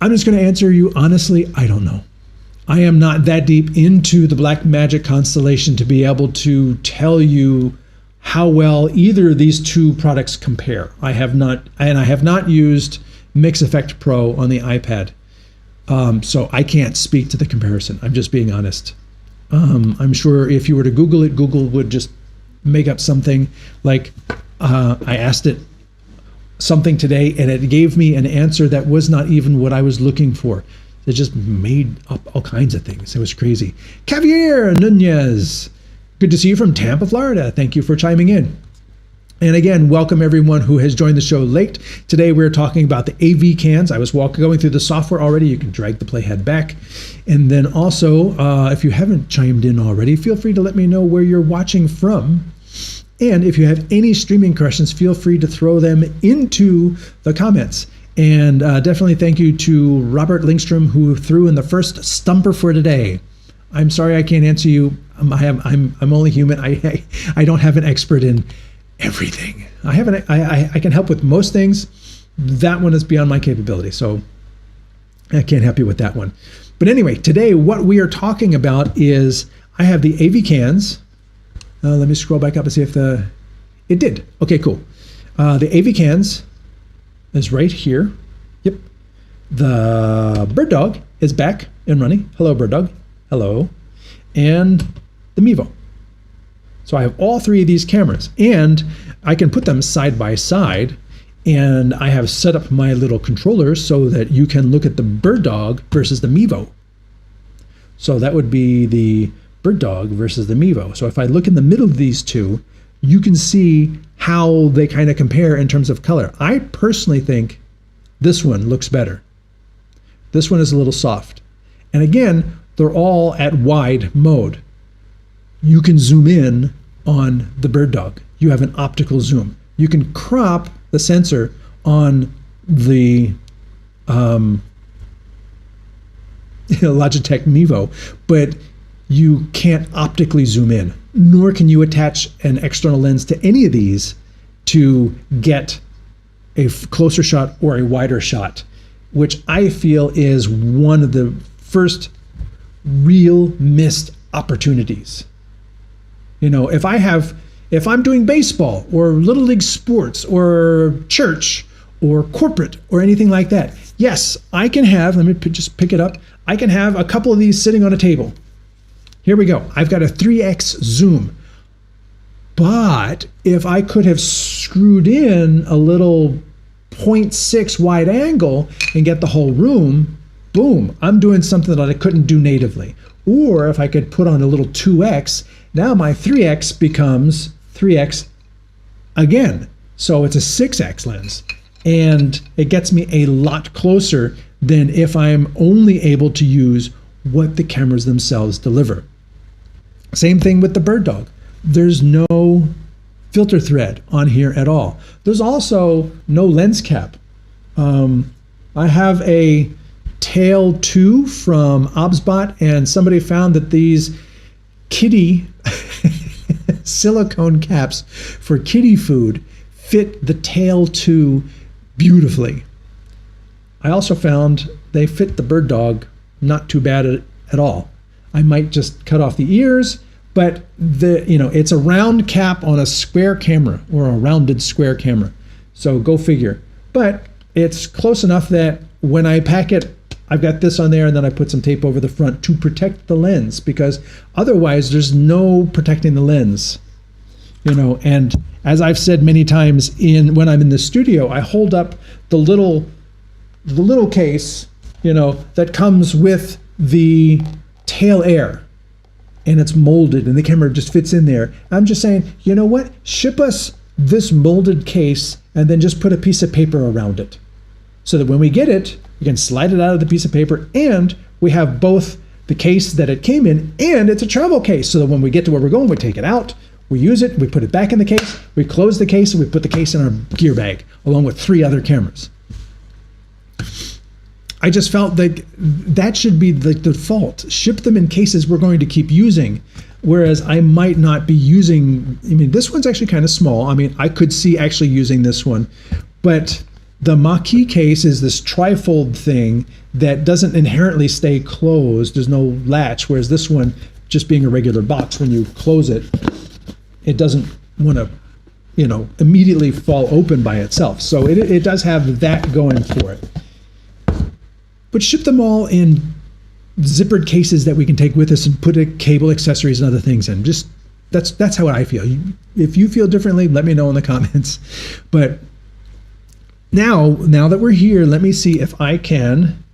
I'm just going to answer you honestly, I don't know. I am not that deep into the Blackmagic Constellation to be able to tell you how well either of these two products compare. I have not used Mix Effect Pro on the iPad, so I can't speak to the comparison. I'm just being honest. I'm sure if you were to Google it, Google would just make up something like, I asked it something today and it gave me an answer that was not even what I was looking for. It just made up all kinds of things. It was crazy. Javier Nunez, good to see you from Tampa, Florida. Thank you for chiming in. And again, welcome everyone who has joined the show late. Today we're talking about the AVKANS. I was going through the software already. You can drag the playhead back. And then also, if you haven't chimed in already, feel free to let me know where you're watching from. And if you have any streaming questions, feel free to throw them into the comments. And definitely thank you to Robert Lindstrom, who threw in the first stumper for today. I'm sorry I can't answer you. I'm only human. I don't have an expert in everything. I can help with most things. That one is beyond my capability, so I can't help you with that one. But anyway, today what we are talking about is I have the AVKANS. Let me scroll back up and see if it did. Okay, cool. The AVKANS is right here. Yep. The Bird Dog is back and running. Hello, Bird Dog. Hello. And the Mevo. So I have all three of these cameras, and I can put them side by side, and I have set up my little controller so that you can look at the Bird Dog versus the Mevo. So that would be the Bird Dog versus the Mevo. So if I look in the middle of these two, you can see how they kind of compare in terms of color. I personally think this one looks better. This one is a little soft. And again, they're all at wide mode. You can zoom in on the Bird Dog. You have an optical zoom. You can crop the sensor on the Logitech Mevo, but you can't optically zoom in, nor can you attach an external lens to any of these to get a closer shot or a wider shot, which I feel is one of the first real missed opportunities. If I'm doing baseball or little league sports or church or corporate or anything like that, yes, I can have, let me just pick it up. I can have a couple of these sitting on a table. Here we go. I've got a 3x zoom. But if I could have screwed in a little 0.6 wide angle and get the whole room, boom, I'm doing something that I couldn't do natively. Or if I could put on a little 2x, now my 3x becomes 3x again. So it's a 6x lens, and it gets me a lot closer than if I'm only able to use what the cameras themselves deliver. Same thing with the Bird Dog. There's no filter thread on here at all. There's also no lens cap. I have a Tail 2 from OBSBot, and somebody found that these kitty silicone caps for kitty food fit the Tail 2 beautifully. I also found they fit the Bird Dog not too bad at all. I might just cut off the ears, but it's a round cap on a square camera, or a rounded square camera. So go figure. But it's close enough that when I pack it, I've got this on there, and then I put some tape over the front to protect the lens, because otherwise there's no protecting the lens. And as I've said many times, when I'm in the studio, I hold up the little case, that comes with the tail air, and it's molded, and the camera just fits in there. I'm just saying, you know what? Ship us this molded case, and then just put a piece of paper around it, so that when we get it, we can slide it out of the piece of paper, and we have both the case that it came in, and it's a travel case, so that when we get to where we're going, we take it out, we use it, we put it back in the case, we close the case, and we put the case in our gear bag, along with 3 other cameras. I just felt like that should be the default. Ship them in cases we're going to keep using, whereas I might not be using. This one's actually kind of small. I could see actually using this one, but the Mach-E case is this trifold thing that doesn't inherently stay closed. There's no latch, whereas this one, just being a regular box, when you close it, it doesn't want to, immediately fall open by itself. So it does have that going for it. But ship them all in zippered cases that we can take with us and put cable accessories and other things in. Just that's how I feel. If you feel differently, let me know in the comments. But now that we're here, let me see if I can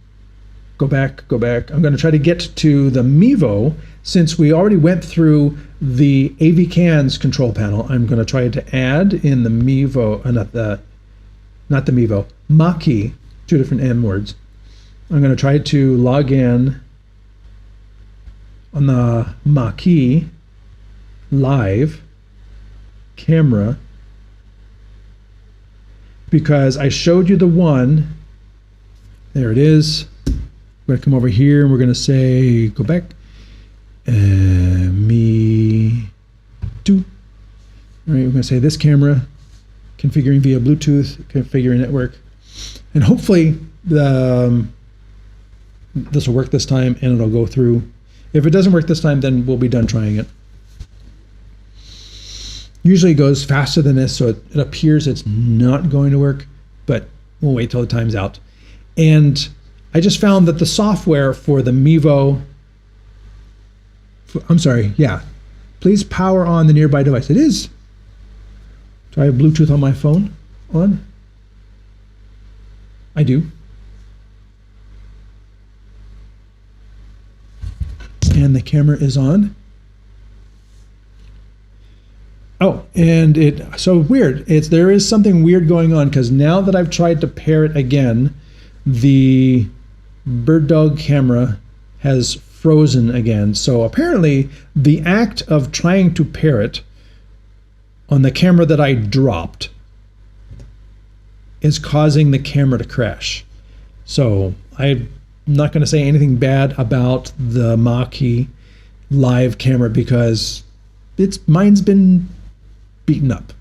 go back. I'm going to try to get to the Mevo. Since we already went through the AVKANS control panel, I'm going to try to add in the Mevo, not the Mevo, Mach-E, 2 different M words. I'm going to try to log in on the Mach-E live camera, because I showed you the one. There it is. We're going to come over here, and we're going to say, go back. Me do. All right, we're going to say this camera, configuring via Bluetooth, configuring network, and hopefully this will work this time, and it'll go through. If it doesn't work this time, then we'll be done trying it. Usually it goes faster than this, so it appears it's not going to work, but we'll wait till the time's out. And I just found that the software for the Mevo, please power on the nearby device. It is. Do I have Bluetooth on my phone on? I do. And the camera is on. Oh, and so weird. There is something weird going on, because now that I've tried to pair it again, the Bird Dog camera has frozen again. So apparently the act of trying to pair it on the camera that I dropped is causing the camera to crash. So I'm not going to say anything bad about the Mach-E live camera, because mine's been beaten up.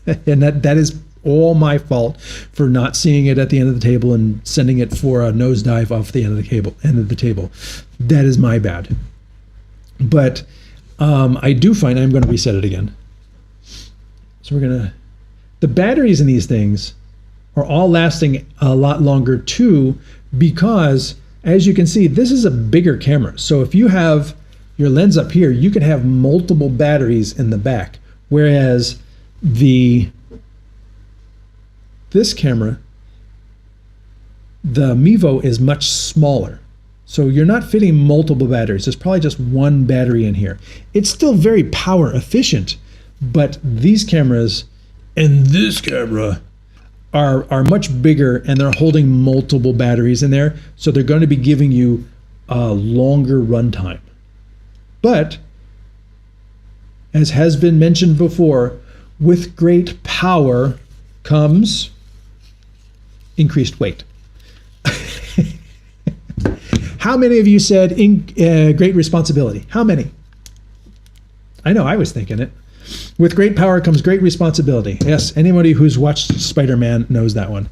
And that is all my fault for not seeing it at the end of the table and sending it for a nosedive off the end of the table. That is my bad. But I do find I'm going to reset it again. So the batteries in these things are all lasting a lot longer too, because as you can see, this is a bigger camera. So if you have your lens up here, you can have multiple batteries in the back. Whereas this camera, the Mevo, is much smaller. So you're not fitting multiple batteries. There's probably just one battery in here. It's still very power efficient, but these cameras, and this camera are much bigger, and they're holding multiple batteries in there, so they're going to be giving you a longer runtime. But as has been mentioned before, with great power comes increased weight. How many of you said great responsibility? How many? I know, I was thinking it. With great power comes great responsibility. Yes, anybody who's watched Spider-Man knows that one.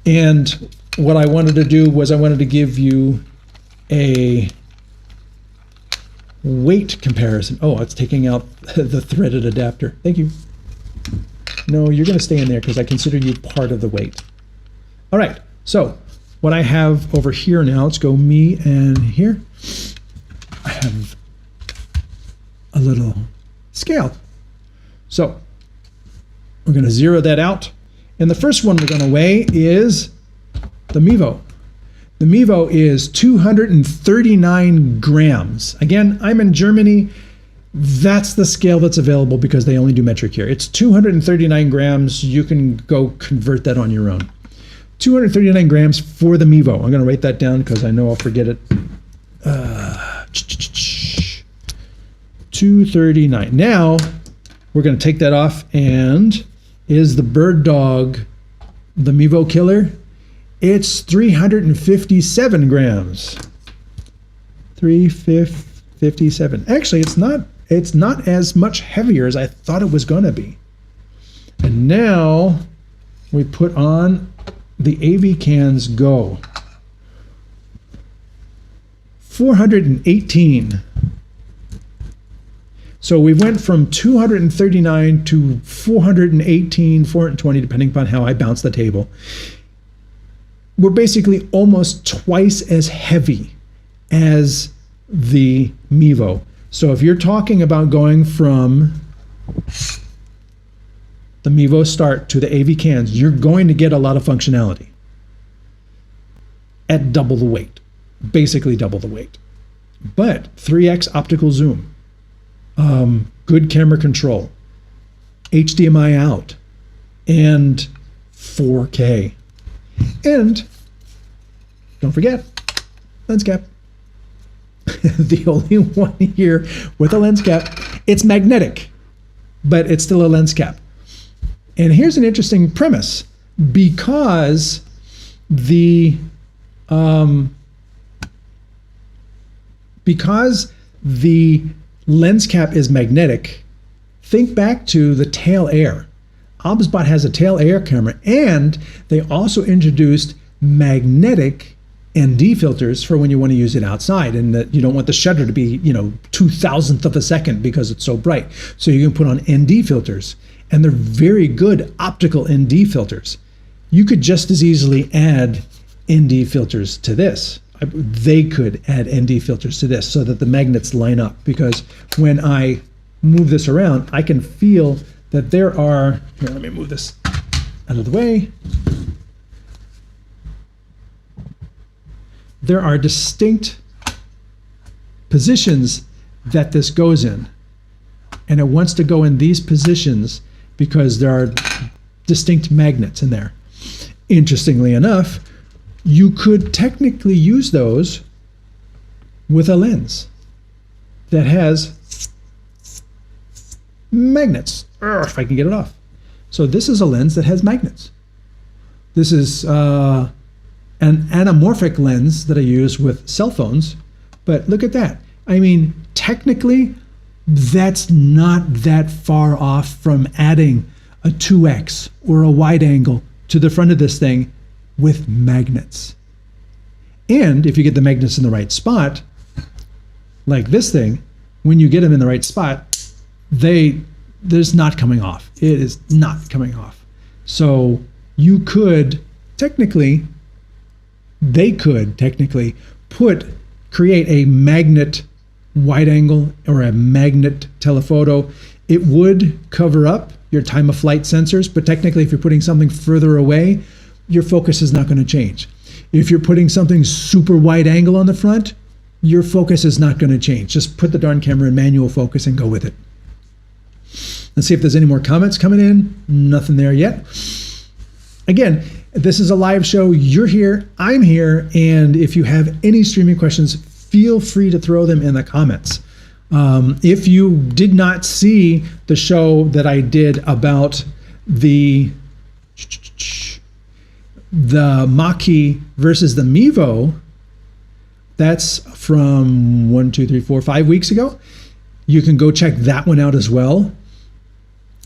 And what I wanted to do was I wanted to give you a weight comparison. Oh, it's taking out the threaded adapter. Thank you. No, you're going to stay in there because I consider you part of the weight. All right, so what I have over here now, let's go me and here. I have a little scale. So we're going to zero that out. And the first one we're going to weigh is the Mevo. The Mevo is 239 grams. Again, I'm in Germany. That's the scale that's available because they only do metric here. It's 239 grams. You can go convert that on your own. 239 grams for the Mevo. I'm going to write that down because I know I'll forget it. 239. Now, we're going to take that off, and is the bird dog the Mevo killer? It's 357 grams. 357. Actually, it's not as much heavier as I thought it was going to be. And now we put on the AVKANS Go. 418. So we went from 239 to 418, 420, depending upon how I bounce the table. We're basically almost twice as heavy as the Mevo. So if you're talking about going from the Mevo Start to the AVKANS, you're going to get a lot of functionality at double the weight, basically double the weight. But 3x optical zoom. Good camera control, HDMI out, and 4K. And don't forget, lens cap. The only one here with a lens cap. It's magnetic, but it's still a lens cap. And here's an interesting premise. Because the lens cap is magnetic, think back to the tail air. OBSBot has a tail air camera, and they also introduced magnetic ND filters for when you want to use it outside, and that you don't want the shutter to be, 2,000th of a second because it's so bright. So you can put on ND filters, and they're very good optical ND filters. You could just as easily add ND filters to this. They could add ND filters to this so that the magnets line up, because when I move this around, I can feel that there are, here, let me move this out of the way. There are distinct positions that this goes in, and it wants to go in these positions because there are distinct magnets in there. Interestingly enough, you could technically use those with a lens that has magnets. If I can get it off. So this is a lens that has magnets. This is an anamorphic lens that I use with cell phones, but look at that. I mean, technically, that's not that far off from adding a 2x or a wide angle to the front of this thing with magnets. And if you get the magnets in the right spot, like this thing, when you get them in the right spot, there's not coming off. It is not coming off. So you could technically, they could technically create a magnet wide angle or a magnet telephoto. It would cover up your time of flight sensors, but technically if you're putting something further away, your focus is not going to change. If you're putting something super wide angle on the front, your focus is not going to change. Just put the darn camera in manual focus and go with it. Let's see if there's any more comments coming in. Nothing there yet. Again, this is a live show. You're here, I'm here, and if you have any streaming questions, feel free to throw them in the comments. If you did not see the show that I did about the Mach-E versus the Mevo, that's from 5 weeks ago. You can go check that one out as well.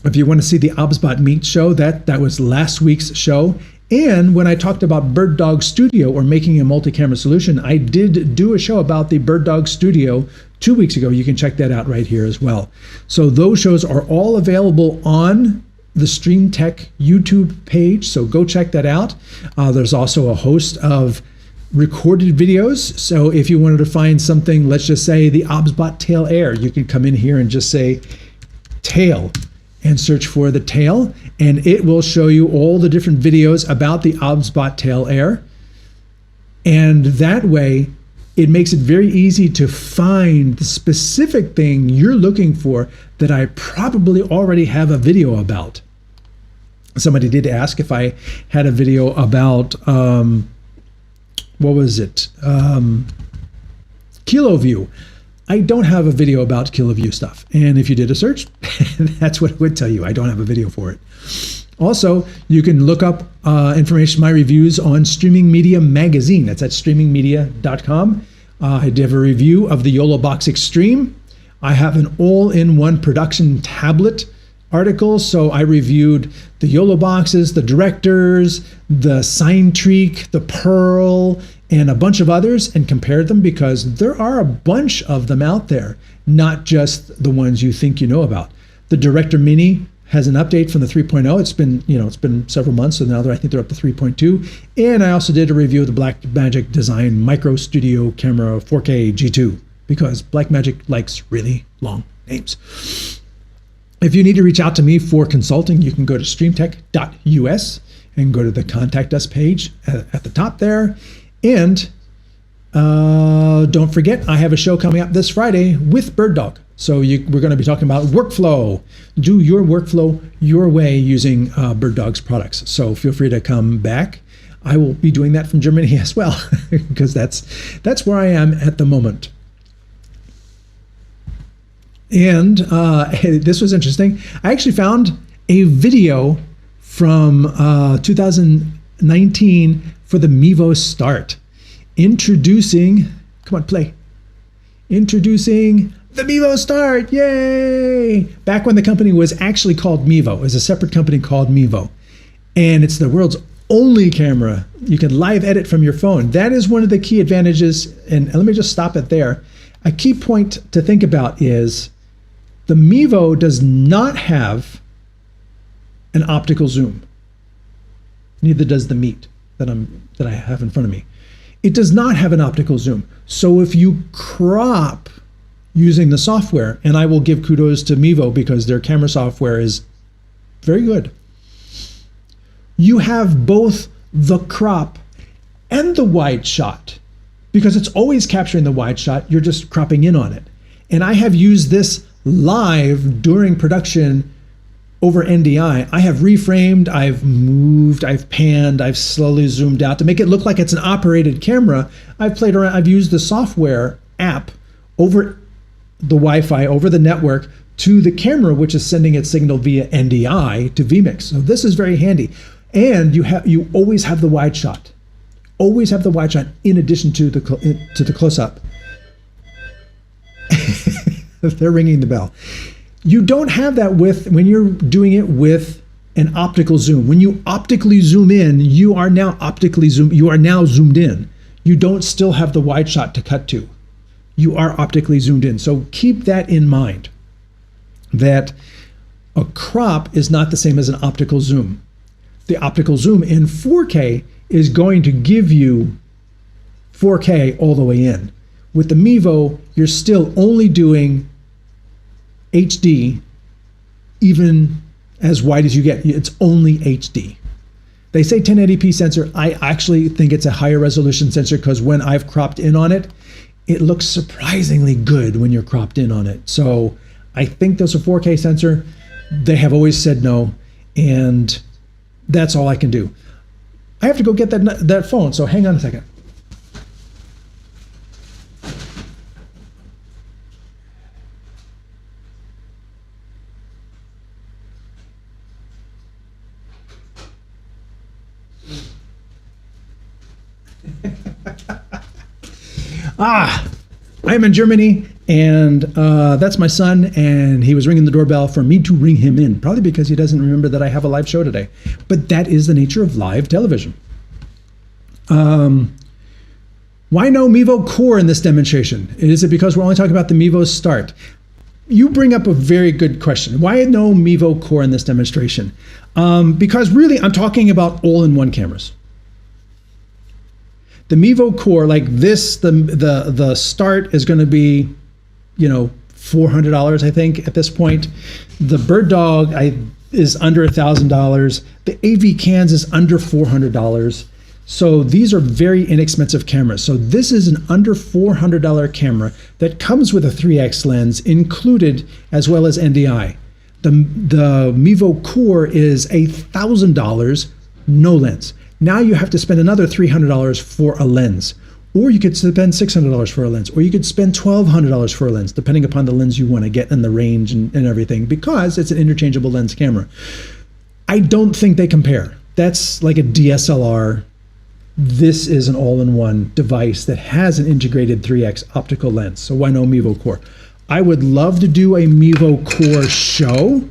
If you want to see the OBSBot Meet show, that was last week's show. And when I talked about BirdDog Studio, or making a multi-camera solution, I did do a show about the BirdDog Studio 2 weeks ago. You can check that out right here as well. So those shows are all available on the StreamTek YouTube page, so go check that out. There's also a host of recorded videos. So if you wanted to find something, let's just say the OBSBot tail air, you can come in here and just say tail and search for the tail, and it will show you all the different videos about the OBSBot tail air. And that way, it makes it very easy to find the specific thing you're looking for that I probably already have a video about. Somebody did ask if I had a video about, what was it? KiloView. I don't have a video about KiloView stuff. And if you did a search, that's what it would tell you. I don't have a video for it. Also, you can look up information, my reviews on Streaming Media Magazine. That's at streamingmedia.com. I did have a review of the YOLOBox Extreme. I have an all-in-one production tablet article. So I reviewed the YOLOBoxes, the Directors, the SignTreek, the Pearl, and a bunch of others, and compared them, because there are a bunch of them out there, not just the ones you think you know about. The Director Mini has an update from the 3.0. It's been several months, so now I think they're up to 3.2. And I also did a review of the Blackmagic Design Micro Studio Camera 4K G2, because Blackmagic likes really long names. If you need to reach out to me for consulting, you can go to streamtek.us and go to the Contact Us page at the top there. And don't forget, I have a show coming up this Friday with BirdDog. So we're going to be talking about workflow. Do your workflow your way using BirdDog's products. So feel free to come back. I will be doing that from Germany as well, because that's where I am at the moment. And this was interesting. I actually found a video from 2019 for the Mevo Start. Introducing the Mevo Start, yay! Back when the company was actually called Mevo. It was a separate company called Mevo. And it's the world's only camera. You can live edit from your phone. That is one of the key advantages. And let me just stop it there. A key point to think about is the Mevo does not have an optical zoom. Neither does the Meet that I have in front of me. It does not have an optical zoom. So if you crop using the software, and I will give kudos to Mevo because their camera software is very good, you have both the crop and the wide shot, because it's always capturing the wide shot. You're just cropping in on it. And I have used this live during production over NDI. I have reframed, I've moved, I've panned, I've slowly zoomed out to make it look like it's an operated camera. I've played around, I've used the software app over the Wi-Fi, over the network, to the camera, which is sending its signal via NDI to vMix. So this is very handy. And you always have the wide shot. Always have the wide shot in addition to the close-up. They're ringing the bell. You don't have that when you're doing it with an optical zoom. When you optically zoom in, you are now zoomed in. You don't still have the wide shot to cut to. You are optically zoomed in. So keep that in mind, that a crop is not the same as an optical zoom. The optical zoom in 4K is going to give you 4K all the way in. With the Mevo, you're still only doing HD, even as wide as you get. It's only HD. They say 1080p sensor. I actually think it's a higher resolution sensor, because when I've cropped in on it, it looks surprisingly good when you're cropped in on it. So I think there's a 4K sensor. They have always said no, and that's all I can do. I have to go get that phone, so hang on a second. I'm in Germany, and that's my son, and he was ringing the doorbell for me to ring him in, probably because he doesn't remember that I have a live show today. But that is the nature of live television. Why no Mevo Core in this demonstration? Is it because we're only talking about the Mevo Start? You bring up a very good question. Why no Mevo Core in this demonstration? Because really, I'm talking about all-in-one cameras. The Mevo Core, like this, the Start is going to be, $400, I think, at this point. The Bird Dog is under $1,000. The AVKANS is under $400. So these are very inexpensive cameras. So this is an under $400 camera that comes with a 3x lens included, as well as NDI. The Mevo Core is $1,000, no lens. Now you have to spend another $300 for a lens, or you could spend $600 for a lens, or you could spend $1,200 for a lens, depending upon the lens you want to get and the range and everything, because it's an interchangeable lens camera. I don't think they compare. That's like a DSLR. This is an all-in-one device that has an integrated 3x optical lens. So why no Mevo Core? I would love to do a Mevo Core show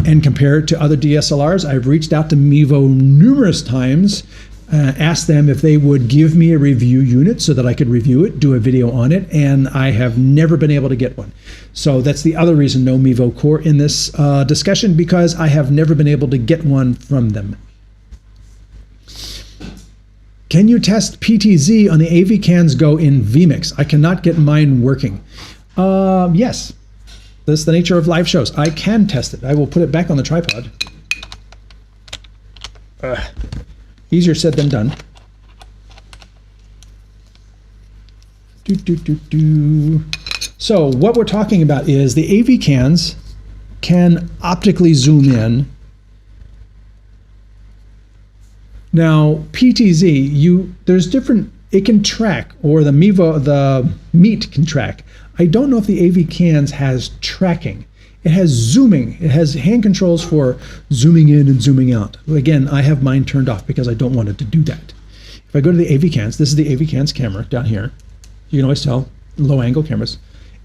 and compare it to other DSLRs. I've reached out to Mevo numerous times, asked them if they would give me a review unit so that I could review it, do a video on it, and I have never been able to get one. So that's the other reason no Mevo Core in this discussion, because I have never been able to get one from them. Can you test PTZ on the AVKANS Go in vMix? I cannot get mine working. Yes. That's the nature of live shows. I can test it. I will put it back on the tripod. Easier said than done. So what we're talking about is the AVKANS can optically zoom in. Now PTZ, there's different. It can track, or the Meet can track. I don't know if the AVKANS has tracking. It has zooming. It has hand controls for zooming in and zooming out. Again, I have mine turned off because I don't want it to do that. If I go to the AVKANS, this is the AVKANS camera down here. You can always tell, low angle cameras.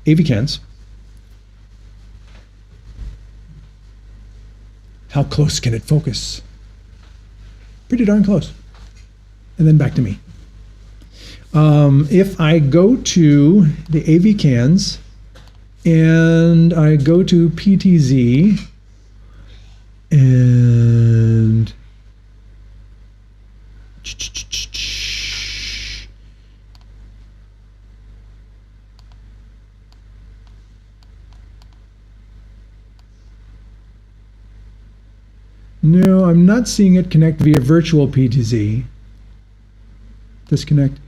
AVKANS. How close can it focus? Pretty darn close. And then back to me. If I go to the AVKANS and I go to PTZ and no, I'm not seeing it connect via virtual PTZ. Disconnect.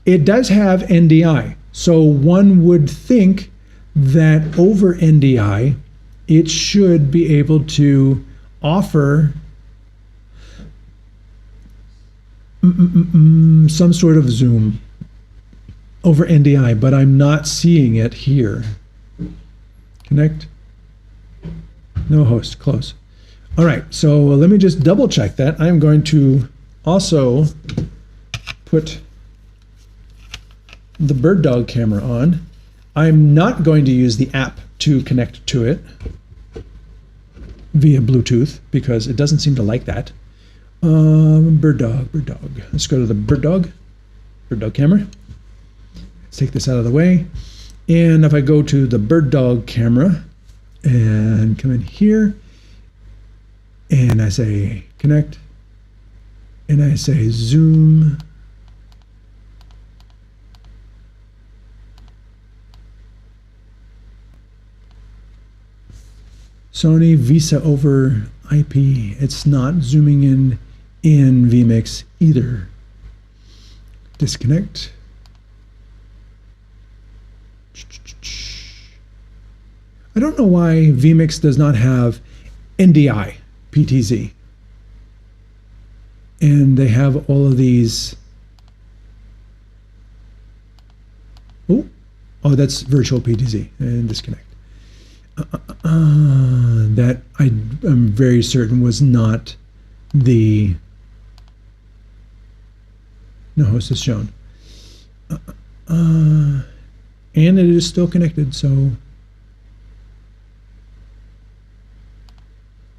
It does have NDI, so one would think that over NDI, it should be able to offer some sort of zoom over NDI, but I'm not seeing it here. Connect. No host, close. All right, so let me just double check that. I'm going to also put the Bird Dog camera on. I'm not going to use the app to connect to it via Bluetooth because it doesn't seem to like that. Bird Dog. Let's go to the Bird Dog camera. Let's take this out of the way. And if I go to the Bird Dog camera and come in here, and I say connect, and I say zoom, Sony Visa over IP. It's not zooming in vMix either. Disconnect. I don't know why vMix does not have NDI PTZ. And they have all of these. Oh, that's virtual PTZ and disconnect. That I'm very certain was not the no host is shown. And it is still connected, so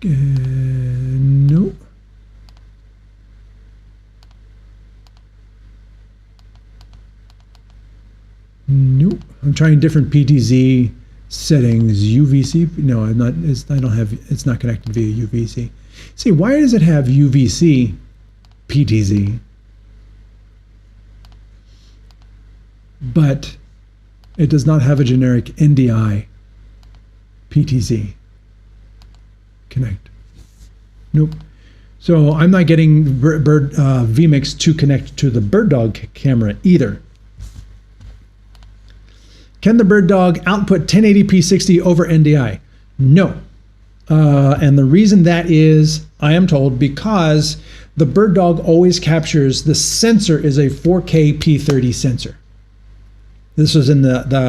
no. Nope. I'm trying different PTZ settings. UVC. No, I'm not. I don't have. It's not connected via UVC. See, why does it have UVC PTZ, but it does not have a generic NDI PTZ connect? Nope. So I'm not getting vMix to connect to the BirdDog camera either. Can the BirdDog output 1080p 60 over NDI? No. And the reason that is, I am told, because the BirdDog always captures, the sensor is a 4K P30 sensor. This was in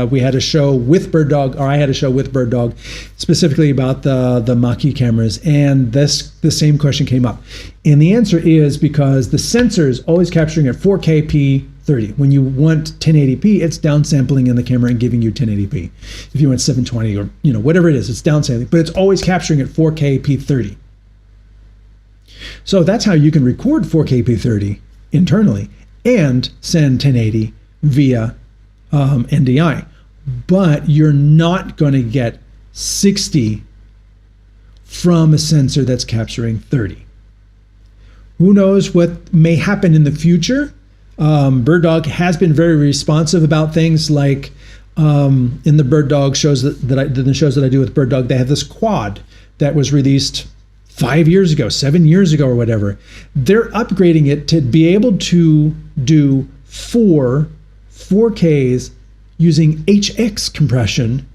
we had a show with BirdDog, or I had a show with BirdDog, specifically about the Mach-E cameras, and the same question came up. And the answer is because the sensor is always capturing at 4K P30. When you want 1080p, it's downsampling in the camera and giving you 1080p. If you want 720 or whatever it is, it's downsampling, but it's always capturing at 4K P30. So that's how you can record 4K P30 internally and send 1080 via NDI, but you're not going to get 60 from a sensor that's capturing 30. Who knows what may happen in the future? BirdDog has been very responsive about things like in the BirdDog shows the shows that I do with BirdDog, they have this quad that was released 5 years ago, 7 years ago, or whatever. They're upgrading it to be able to do 4Ks using HX compression,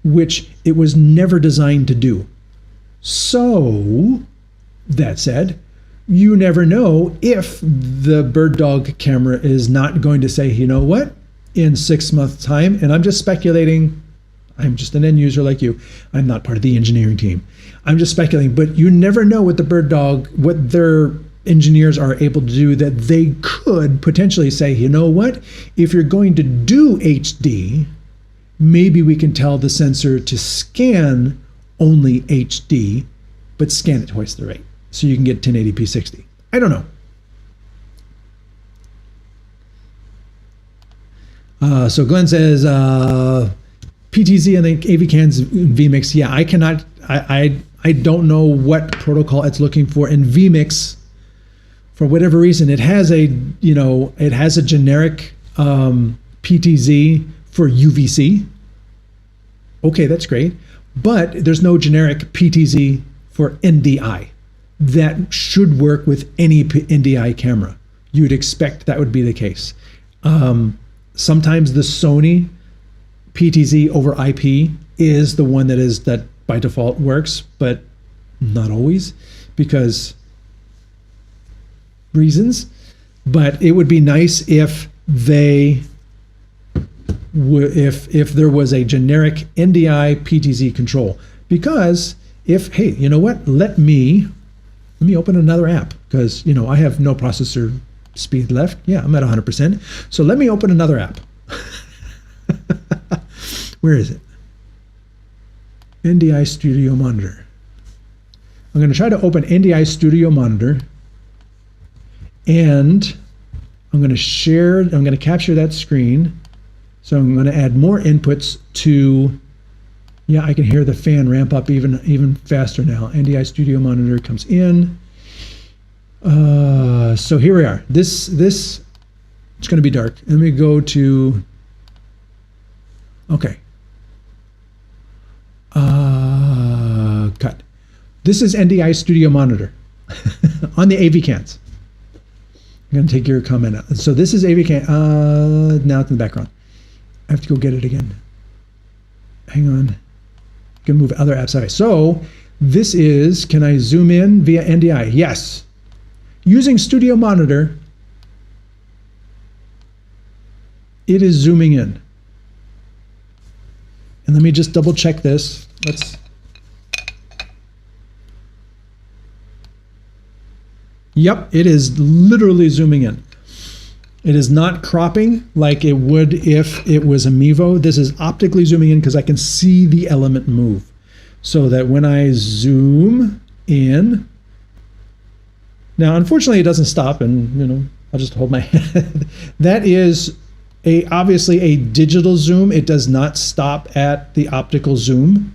which it was never designed to do. So, that said, you never know if the BirdDog camera is not going to say, you know what, in 6 months' time, and I'm just speculating, I'm just an end user like you, I'm not part of the engineering team, I'm just speculating, but you never know what the BirdDog, what their engineers are able to do, that they could potentially say, you know what, if you're going to do HD, maybe we can tell the sensor to scan only HD, but scan it twice the rate, so you can get 1080p 60. I don't know. So Glenn says, PTZ and the AVKANS vMix. Yeah, I cannot, I don't know what protocol it's looking for. And vMix, for whatever reason, it has a, it has a generic PTZ for UVC. Okay, that's great. But there's no generic PTZ for NDI. That should work with any NDI camera. You'd expect that would be the case. Sometimes the Sony PTZ over IP is the one that by default works, but not always, because reasons. But it would be nice if they if there was a generic NDI PTZ control, because hey, you know what? Let me open another app, because I have no processor speed left. Yeah, I'm at 100%. So let me open another app. Where is it? NDI Studio Monitor. I'm going to try to open NDI Studio Monitor, and I'm going to capture that screen. So I'm going to add more inputs to, yeah, I can hear the fan ramp up even faster now. NDI Studio Monitor comes in. So here we are. This it's going to be dark. Let me go to, okay. Cut. This is NDI Studio Monitor on the AVKANS. I'm going to take your comment out. So this is AVKANS. Now it's in the background. I have to go get it again. Hang on. can move other apps away. So this is, can I zoom in via NDI? Yes. Using Studio Monitor, it is zooming in. And let me just double check this. Yep, it is literally zooming in. It is not cropping like it would if it was a Mevo. This is optically zooming in because I can see the element move. So that when I zoom in, now unfortunately it doesn't stop, and I'll just hold my head. That is obviously a digital zoom. It does not stop at the optical zoom.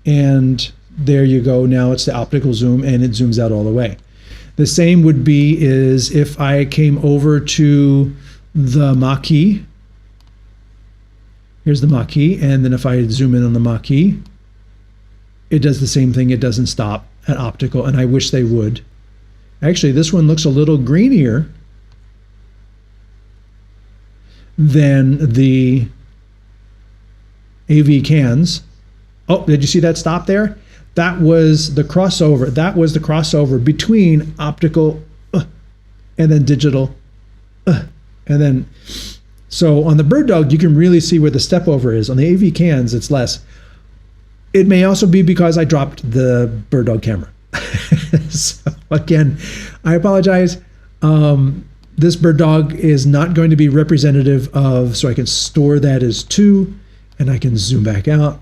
And there you go. Now it's the optical zoom and it zooms out all the way. The same would be is if I came over to the marquee. Here's the marquee, and then if I zoom in on the marquee, it does the same thing. It doesn't stop at optical, and I wish they would. Actually, this one looks a little greenier than the AVKANS. Oh, did you see that stop there? That was the crossover. That was the crossover between optical and then digital. And then, so on the Bird Dog, you can really see where the step over is. On the AVKANS, it's less. It may also be because I dropped the Bird Dog camera. So again, I apologize. This Bird Dog is not going to be representative of, so I can store that as 2, and I can zoom back out.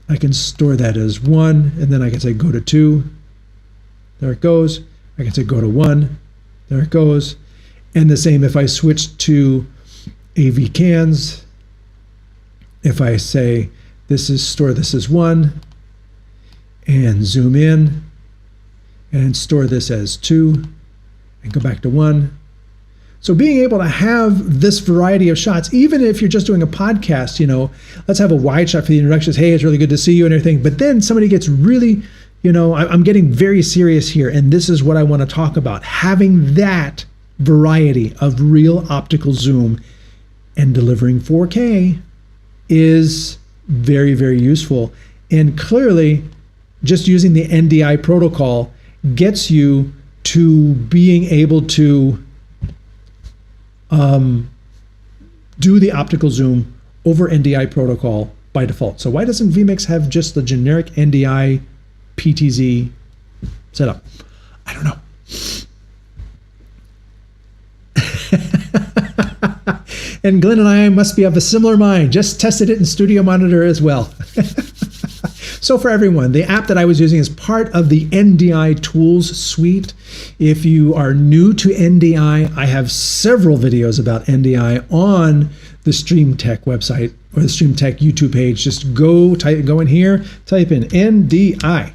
I can store that as 1, and then I can say go to 2. There it goes. I can say go to 1. There it goes. And the same if I switch to AVKANS. If I say this is store this as 1, and zoom in, and store this as 2, and go back to 1. So being able to have this variety of shots, even if you're just doing a podcast, let's have a wide shot for the introductions. Hey, it's really good to see you and everything. But then somebody gets really, I'm getting very serious here. And this is what I want to talk about. Having that variety of real optical zoom and delivering 4K is very, very useful. And clearly, just using the NDI protocol gets you to being able to do the optical zoom over NDI protocol by default. So why doesn't vMix have just the generic NDI PTZ setup? I don't know. And Glenn and I must be of a similar mind. Just tested it in Studio Monitor as well. So for everyone, the app that I was using is part of the NDI tools suite. If you are new to NDI, I have several videos about NDI on the StreamTek website or the StreamTek YouTube page. Just go in here, type in NDI.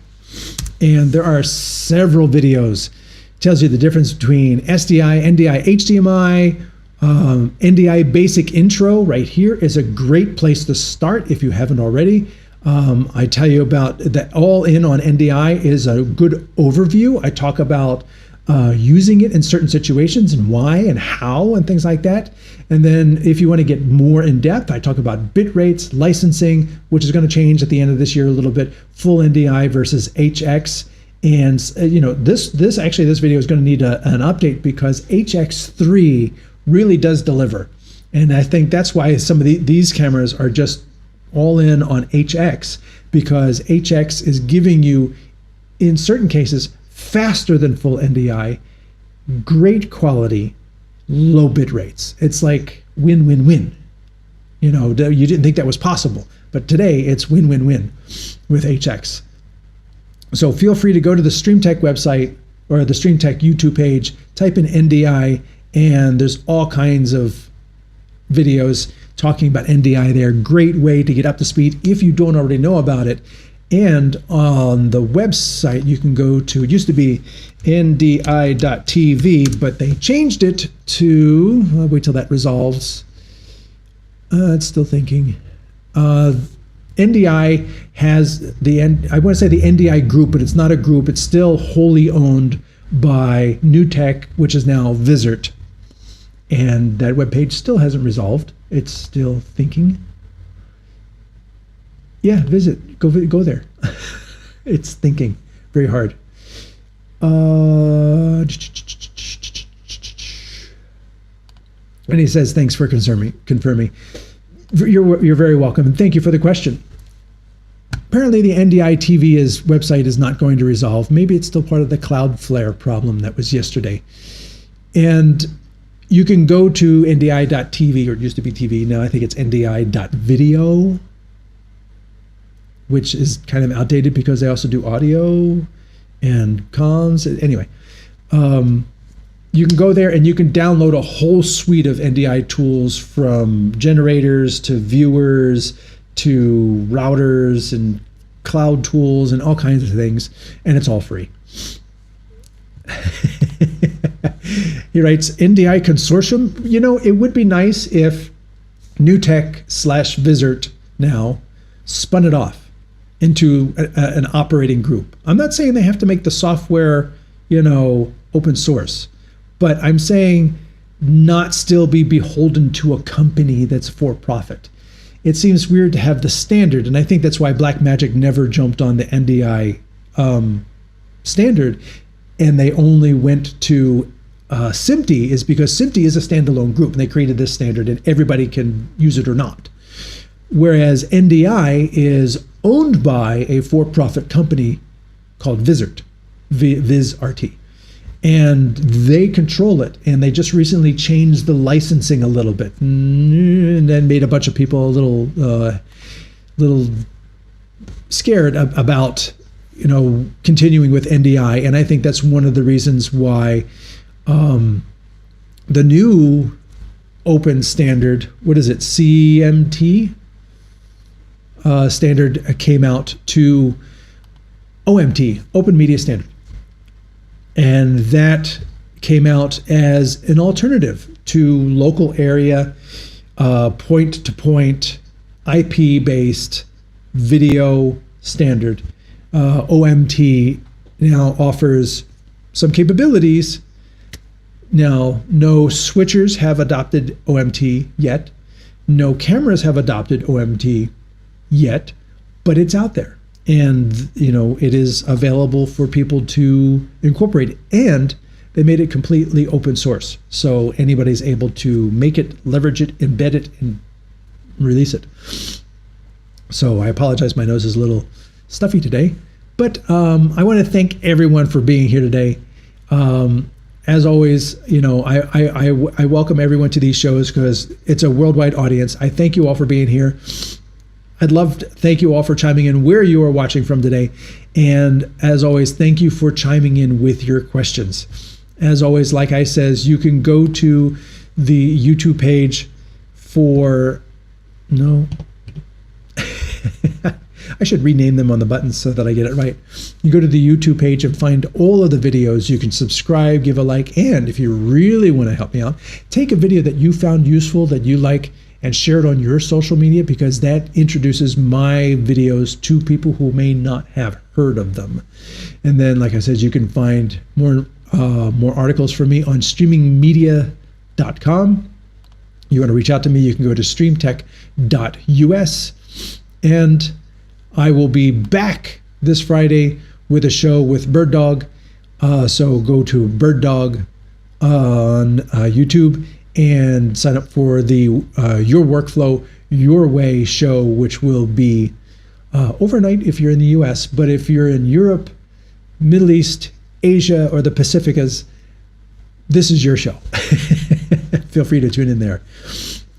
And there are several videos. It tells you the difference between SDI, NDI, HDMI, NDI basic intro right here is a great place to start if you haven't already. I tell you about that all in on NDI is a good overview. I talk about using it in certain situations and why and how and things like that. And then if you want to get more in depth, I talk about bit rates, licensing, which is going to change at the end of this year a little bit, full NDI versus HX. And this video is going to need an update because HX3 really does deliver. And I think that's why some of these cameras are just all in on HX, because HX is giving you, in certain cases, faster than full NDI, great quality, low bit rates. It's like win, win, win. You didn't think that was possible, but today it's win, win, win with HX. So feel free to go to the StreamTek website or the StreamTek YouTube page, type in NDI, and there's all kinds of videos talking about NDI there. Great way to get up to speed if you don't already know about it. And on the website, you can go to, it used to be ndi.tv, but they changed it to, I'll wait till that resolves. It's still thinking. NDI has I want to say the NDI group, but it's not a group. It's still wholly owned by NewTek, which is now Vizert. And that webpage still hasn't resolved. It's still thinking. Yeah, visit. Go there. It's thinking very hard. And he says, thanks for confirming. You're very welcome, and thank you for the question. Apparently the NDI TV's website is not going to resolve. Maybe it's still part of the Cloudflare problem that was yesterday. And you can go to ndi.tv, or it used to be TV, now I think it's ndi.video, which is kind of outdated because they also do audio and comms. Anyway, you can go there and you can download a whole suite of NDI tools, from generators to viewers to routers and cloud tools and all kinds of things, and it's all free. He writes, NDI Consortium. You know, it would be nice if NewTek/Vizert now spun it off into an operating group. I'm not saying they have to make the software, you know, open source, but I'm saying not still be beholden to a company that's for profit. It seems weird to have the standard, and I think that's why Blackmagic never jumped on the NDI standard, and they only went to SMPTE, is because SMPTE is a standalone group, and they created this standard, and everybody can use it or not. Whereas NDI is owned by a for-profit company called Vizrt, VizRT. And they control it, and they just recently changed the licensing a little bit, and then made a bunch of people a little scared about, you know, continuing with NDI. And I think that's one of the reasons why the new open standard, what is it, CMT standard, came out to OMT, Open Media Standard. And that came out as an alternative to local area, point-to-point, IP-based video standard. OMT now offers some capabilities. Now, no switchers have adopted OMT yet. No cameras have adopted OMT yet, but it's out there. And, you know, it is available for people to incorporate. And they made it completely open source. So anybody's able to make it, leverage it, embed it, and release it. So I apologize, my nose is a little stuffy today. But I want to thank everyone for being here today. As always, you know, I welcome everyone to these shows because it's a worldwide audience. I thank you all for being here. I'd love to thank you all for chiming in where you are watching from today. And as always, thank you for chiming in with your questions. As always, like I says, you can go to the YouTube page for, no, I should rename them on the buttons so that I get it right. You go to the YouTube page and find all of the videos. You can subscribe, give a like, and if you really want to help me out, take a video that you found useful, that you like, and share it on your social media, because that introduces my videos to people who may not have heard of them. And then, like I said, you can find more articles from me on streamingmedia.com. You want to reach out to me, you can go to streamtek.us. And I will be back this Friday with a show with Bird Dog. So go to Bird Dog on YouTube and sign up for the Your Workflow, Your Way show, which will be overnight if you're in the US. But if you're in Europe, Middle East, Asia, or the Pacificas, this is your show. Feel free to tune in there.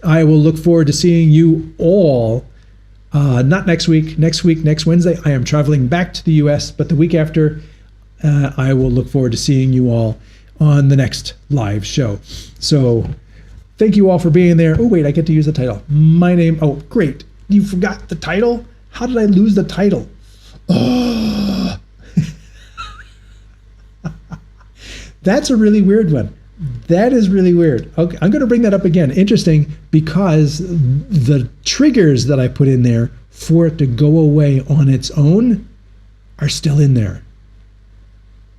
I will look forward to seeing you all, not next week, next Wednesday. I am traveling back to the US, but the week after, I will look forward to seeing you all on the next live show. So thank you all for being there. Oh, wait, I get to use the title. My name, oh, great. You forgot the title? How did I lose the title? Oh. That's a really weird one. That is really weird. Okay, I'm going to bring that up again. Interesting, because the triggers that I put in there for it to go away on its own are still in there.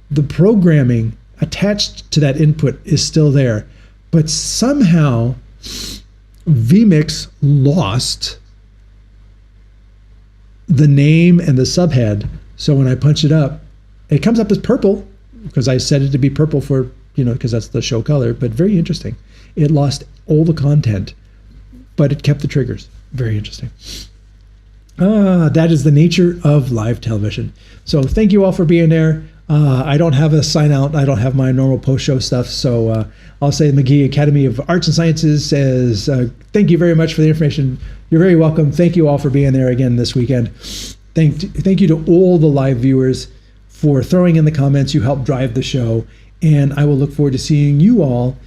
The programming attached to that input is still there, but somehow vMix lost the name and the subhead. So when I punch it up, it comes up as purple because I set it to be purple for, because that's the show color, but very interesting. It lost all the content, but it kept the triggers. Very interesting. That is the nature of live television. So thank you all for being there. I don't have a sign out. I don't have my normal post-show stuff. So I'll say McGee Academy of Arts and Sciences says, thank you very much for the information. You're very welcome. Thank you all for being there again this weekend. Thank you to all the live viewers for throwing in the comments. You helped drive the show. And I will look forward to seeing you all